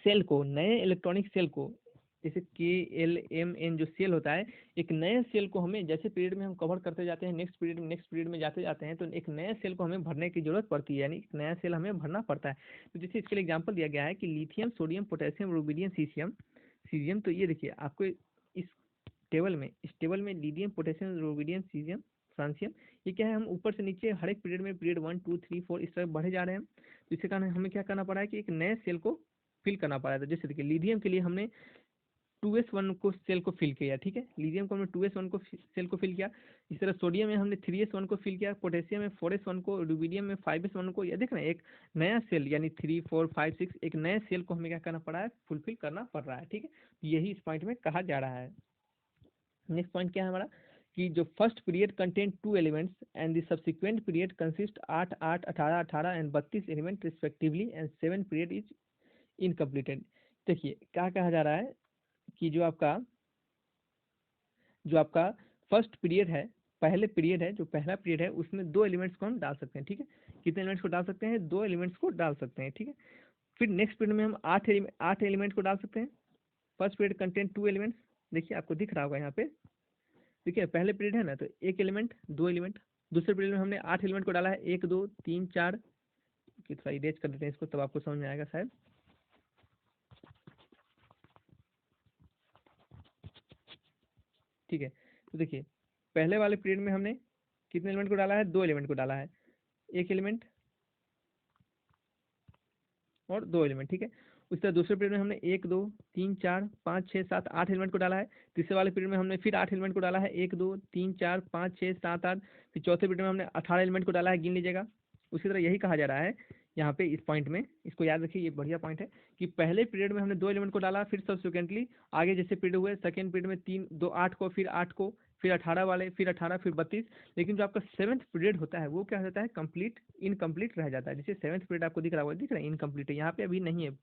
सेल को, नए इलेक्ट्रॉनिक सेल को, जैसे KLMN जो सेल होता है, एक नए सेल को हमें जैसे पीरियड में हम कवर करते जाते हैं, नेक्स्ट पीरियड में जाते जाते हैं, तो एक नए सेल को हमें भरने की जरूरत पड़ती है, यानी एक नया सेल हमें भरना पड़ता है। तो जैसे इसके लिए एग्जाम्पल दिया गया है कि lithium, sodium, potassium, rubidium, caesium. तो ये देखिए आपको इस टेबल में lithium, potassium, rubidium, caesium, francium, ये क्या है, हम ऊपर से नीचे हर एक पीरियड में पीरियड 1 2 3 4 इस तरह बढ़े जा रहे हैं। तो इसके कारण हमें क्या करना पड़ा है कि एक नए सेल को फिल करना पड़ा था। जैसे देखिए लिथियम के लिए हमने 2s1 को सेल को फिल किया, ठीक है, लिथियम को हमने 2s1 को सेल को फिल किया। इस तरह सोडियम में हमने 3s1 को फिल किया, पोटेशियम में 4s1 को, रुबिडियम में 5s1 को। ये देख रहे हैं एक नया सेल यानी 3 4 5 6 एक नए सेल को हमें क्या करना पड़ा है, फुलफिल करना पड़ रहा है, ठीक है। यही इस पॉइंट में कहा जा रहा है। नेक्स्ट पॉइंट क्या है हमारा कि जो first period contain 2 elements and the subsequent period consist 8 8 18 18 and 32 element respectively and 7 period is incompleted. देखिए क्या कहा जा रहा है कि जो आपका फर्स्ट पीरियड है, पहले पीरियड है, जो पहला पीरियड है उसमें 2 एलिमेंट्स को हम डाल सकते हैं, ठीक है। कितने एलिमेंट्स को डाल सकते हैं, 2 एलिमेंट्स को डाल सकते हैं, ठीक है। फिर नेक्स्ट पीरियड में हम 8 एलिमेंट को डाल सकते हैं। फर्स्ट पीरियड कंटेंट 2 एलिमेंट्स, देखिए आपको दिख रहा होगा यहाँ पे, देखिए पहले पीरियड है ना, तो 1 एलिमेंट, 2 एलिमेंट। दूसरे पीरियड में हमने 8 एलिमेंट को डाला है, 1 2 3 4, थोड़ा इरेज कर देते हैं इसको, तब आपको समझ में आएगा शायद। ठीक है, तो देखिए पहले वाले पीरियड में हमने कितने एलिमेंट को डाला है, 2 एलिमेंट को डाला है, 1 एलिमेंट और 2 एलिमेंट, ठीक है। उस तरह दूसरे पीरियड में हमने 1 2 3 4 5 6 7 8 एलिमेंट को डाला है। तीसरे वाले पीरियड में हमने फिर 8 एलिमेंट को डाला है, 1 2 3 4 5 6 7 8। फिर चौथे पीरियड में हमने 18 एलिमेंट को डाला है, गिन लीजिएगा। उसी तरह यही कहा जा रहा है यहाँ पे इस पॉइंट में, इसको याद रखिए, ये बढ़िया पॉइंट है कि पहले पीरियड में हमने 2 एलिमेंट को डाला, फिर सब्सिक्वेंटली आगे जैसे पीरियड हुए, सेकेंड पीरियड में 3 2 8 को, फिर 8 को, फिर 18 वाले, फिर 18, फिर 32। लेकिन जो आपका 7th पीरियड होता है वो क्या होता है, कंप्लीट इनकम्प्लीट रह जाता है। जैसे 7th पीरियड आपको दिख रहा होगा, दिख रहा है इनकम्प्लीट है, यहाँ पे अभी नहीं है,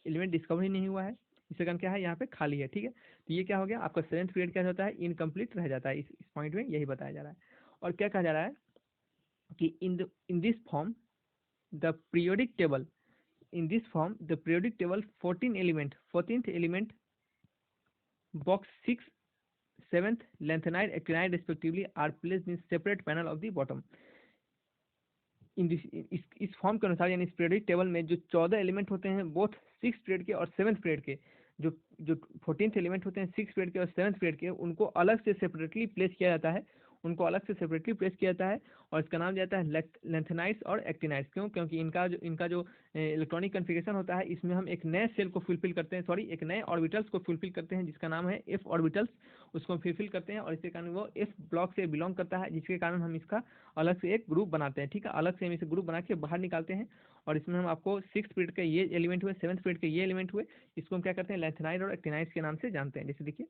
एलिमेंट डिस्कवर ही नहीं हुआ है, इसके कारण क्या है, यहाँ पे खाली है, ठीक है। तो ये क्या हो गया, आपका 7th पीरियड क्या होता है, इनकम्प्लीट रह जाता है। इस पॉइंट में यही बताया जा रहा है। और क्या कहा जा रहा है कि in this form the periodic table, in this form the periodic table 14th element box 6 7th lanthanide actinide respectively are placed in separate panel of the bottom। इस फॉर्म के अनुसार यानी इस पीरियोडिक टेबल में जो 14 एलिमेंट होते हैं both 6 period के और 7th पीरियड के, जो 14th एलिमेंट होते हैं 6 पीरियड के और 7th पीरियड के, उनको अलग से सेपरेटली प्लेस किया जाता है, उनको अलग से सेपरेटली प्लेस किया जाता है। और इसका नाम दिया जाता है लैंथेनाइड्स और एक्टिनाइड्स। क्यों? क्योंकि इनका जो इलेक्ट्रॉनिक कन्फिगरेशन होता है, इसमें हम एक नए सेल को फुलफिल करते हैं, सॉरी एक नए ऑर्बिटल्स को फुलफिल करते हैं, जिसका नाम है एफ ऑर्बिटल्स, उसको हम फुलफिल करते हैं। और इसके कारण वो एफ ब्लॉक से बिलोंग करता है, जिसके कारण हम इसका अलग से एक ग्रुप बनाते हैं, ठीक है। अलग से हम इसे ग्रुप बना के बाहर निकालते हैं। और इसमें हम आपको 6th पीरियड के ये एलिमेंट हुए, 7th पीरियड के ये एलिमेंट हुए, इसको हम क्या करते हैं, लैंथेनाइड और एक्टिनाइड्स के नाम से जानते हैं। जैसे देखिए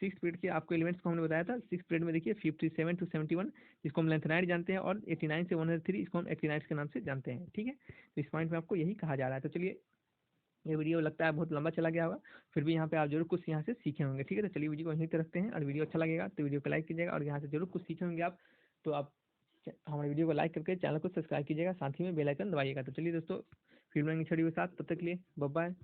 6th पीरियड के आपको एलिमेंट्स को हमने बताया था, 6th पीरियड में देखिए 57 to 71, इसको हम लैंथेनाइड जानते हैं, और 89 से 103 इसको हम एक्टिनाइड्स के नाम से जानते हैं, ठीक है। तो इस पॉइंट में आपको यही कहा जा रहा है। तो चलिए, ये वीडियो लगता है बहुत लंबा चला गया होगा, फिर भी यहाँ पे आप जरूर कुछ यहाँ से सीखे होंगे, ठीक है। तो चलिए वीडियो को यहीं तक रखते हैं, और वीडियो अच्छा लगेगा तो वीडियो को लाइक कीजिएगा, और यहाँ से जरूर कुछ सीखे होंगे आप, तो आप हमारे वीडियो को लाइक करके चैनल को सब्सक्राइब कीजिएगा, साथ ही में बेल आइकन दबाइएगा। तो चलिए दोस्तों, फिर मिलेंगे छड़ी के साथ, तब तक के लिए बाय बाय।